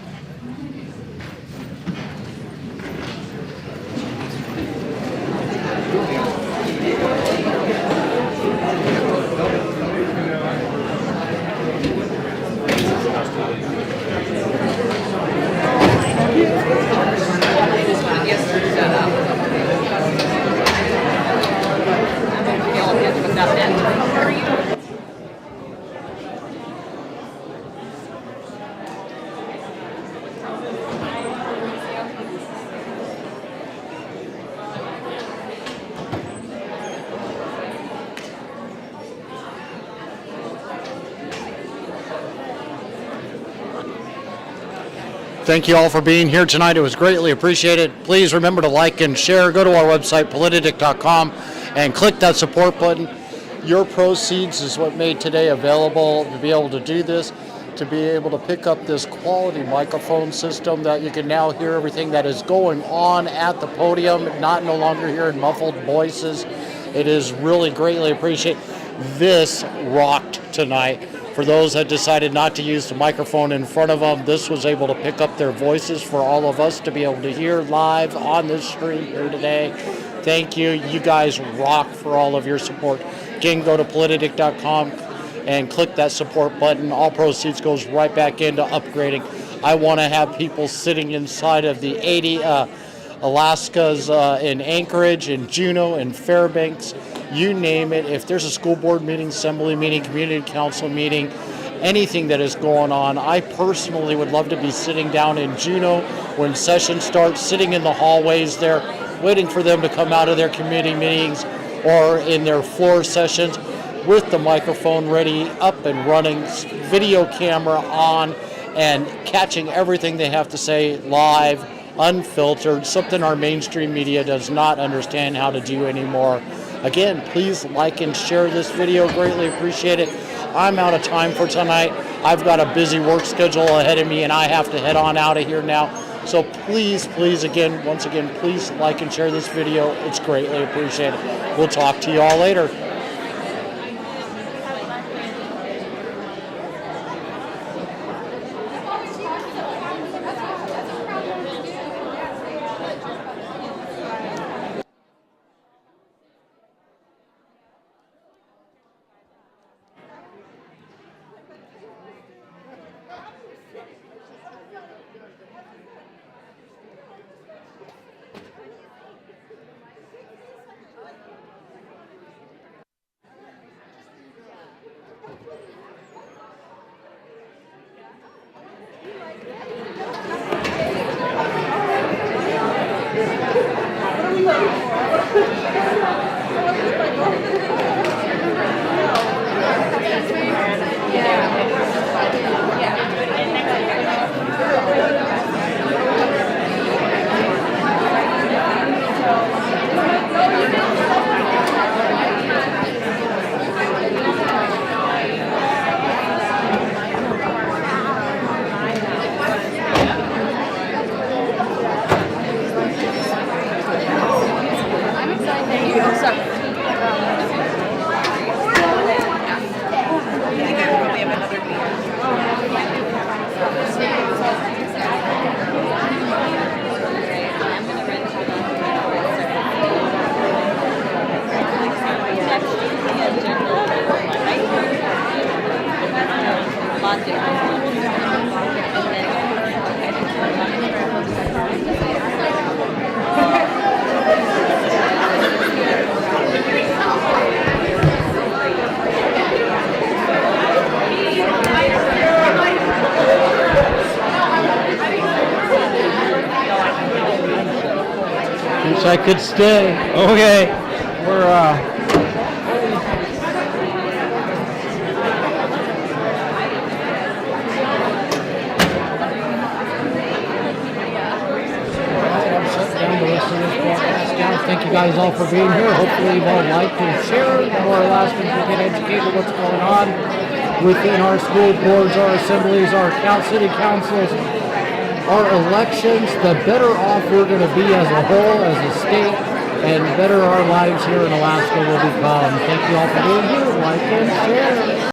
Thank you all for being here tonight. It was greatly appreciated. Please remember to like and share. Go to our website, Politadick.com, and click that support button. Your proceeds is what made today available to be able to do this, to be able to pick up this quality microphone system that you can now hear everything that is going on at the podium, no longer hearing muffled voices. It is really greatly appreciated. This rocked tonight. For those that decided not to use the microphone in front of them, this was able to pick up their voices for all of us to be able to hear live on this stream here today. Thank you. You guys rock for all of your support. Again, go to Politadick.com and click that support button. All proceeds goes right back into upgrading. I want to have people sitting inside of the 80 Alaskans in Anchorage, in Juneau, in Fairbanks, you name it. If there's a school board meeting, assembly meeting, community council meeting, anything that is going on, I personally would love to be sitting down in Juneau when session starts, sitting in the hallways there, waiting for them to come out of their committee meetings or in their floor sessions. with the microphone ready, up and running, video camera on, and catching everything they have to say live, unfiltered, something our mainstream media does not understand how to do anymore. Again, please like and share this video. Greatly appreciate it. I'm out of time for tonight. I've got a busy work schedule ahead of me, and I have to head on out of here now. So please, once again, please like and share this video. It's greatly appreciated. We'll talk to you all later. Wish I could stay. Okay, we're thank you guys all for being here. Hopefully you've all liked and shared. The more Alaskans will get educated what's going on within our school boards, our assemblies, our city councils, our elections. The better off we're going to be as a whole, as a state, and better our lives here in Alaska will become. Thank you all for being here. Like and share.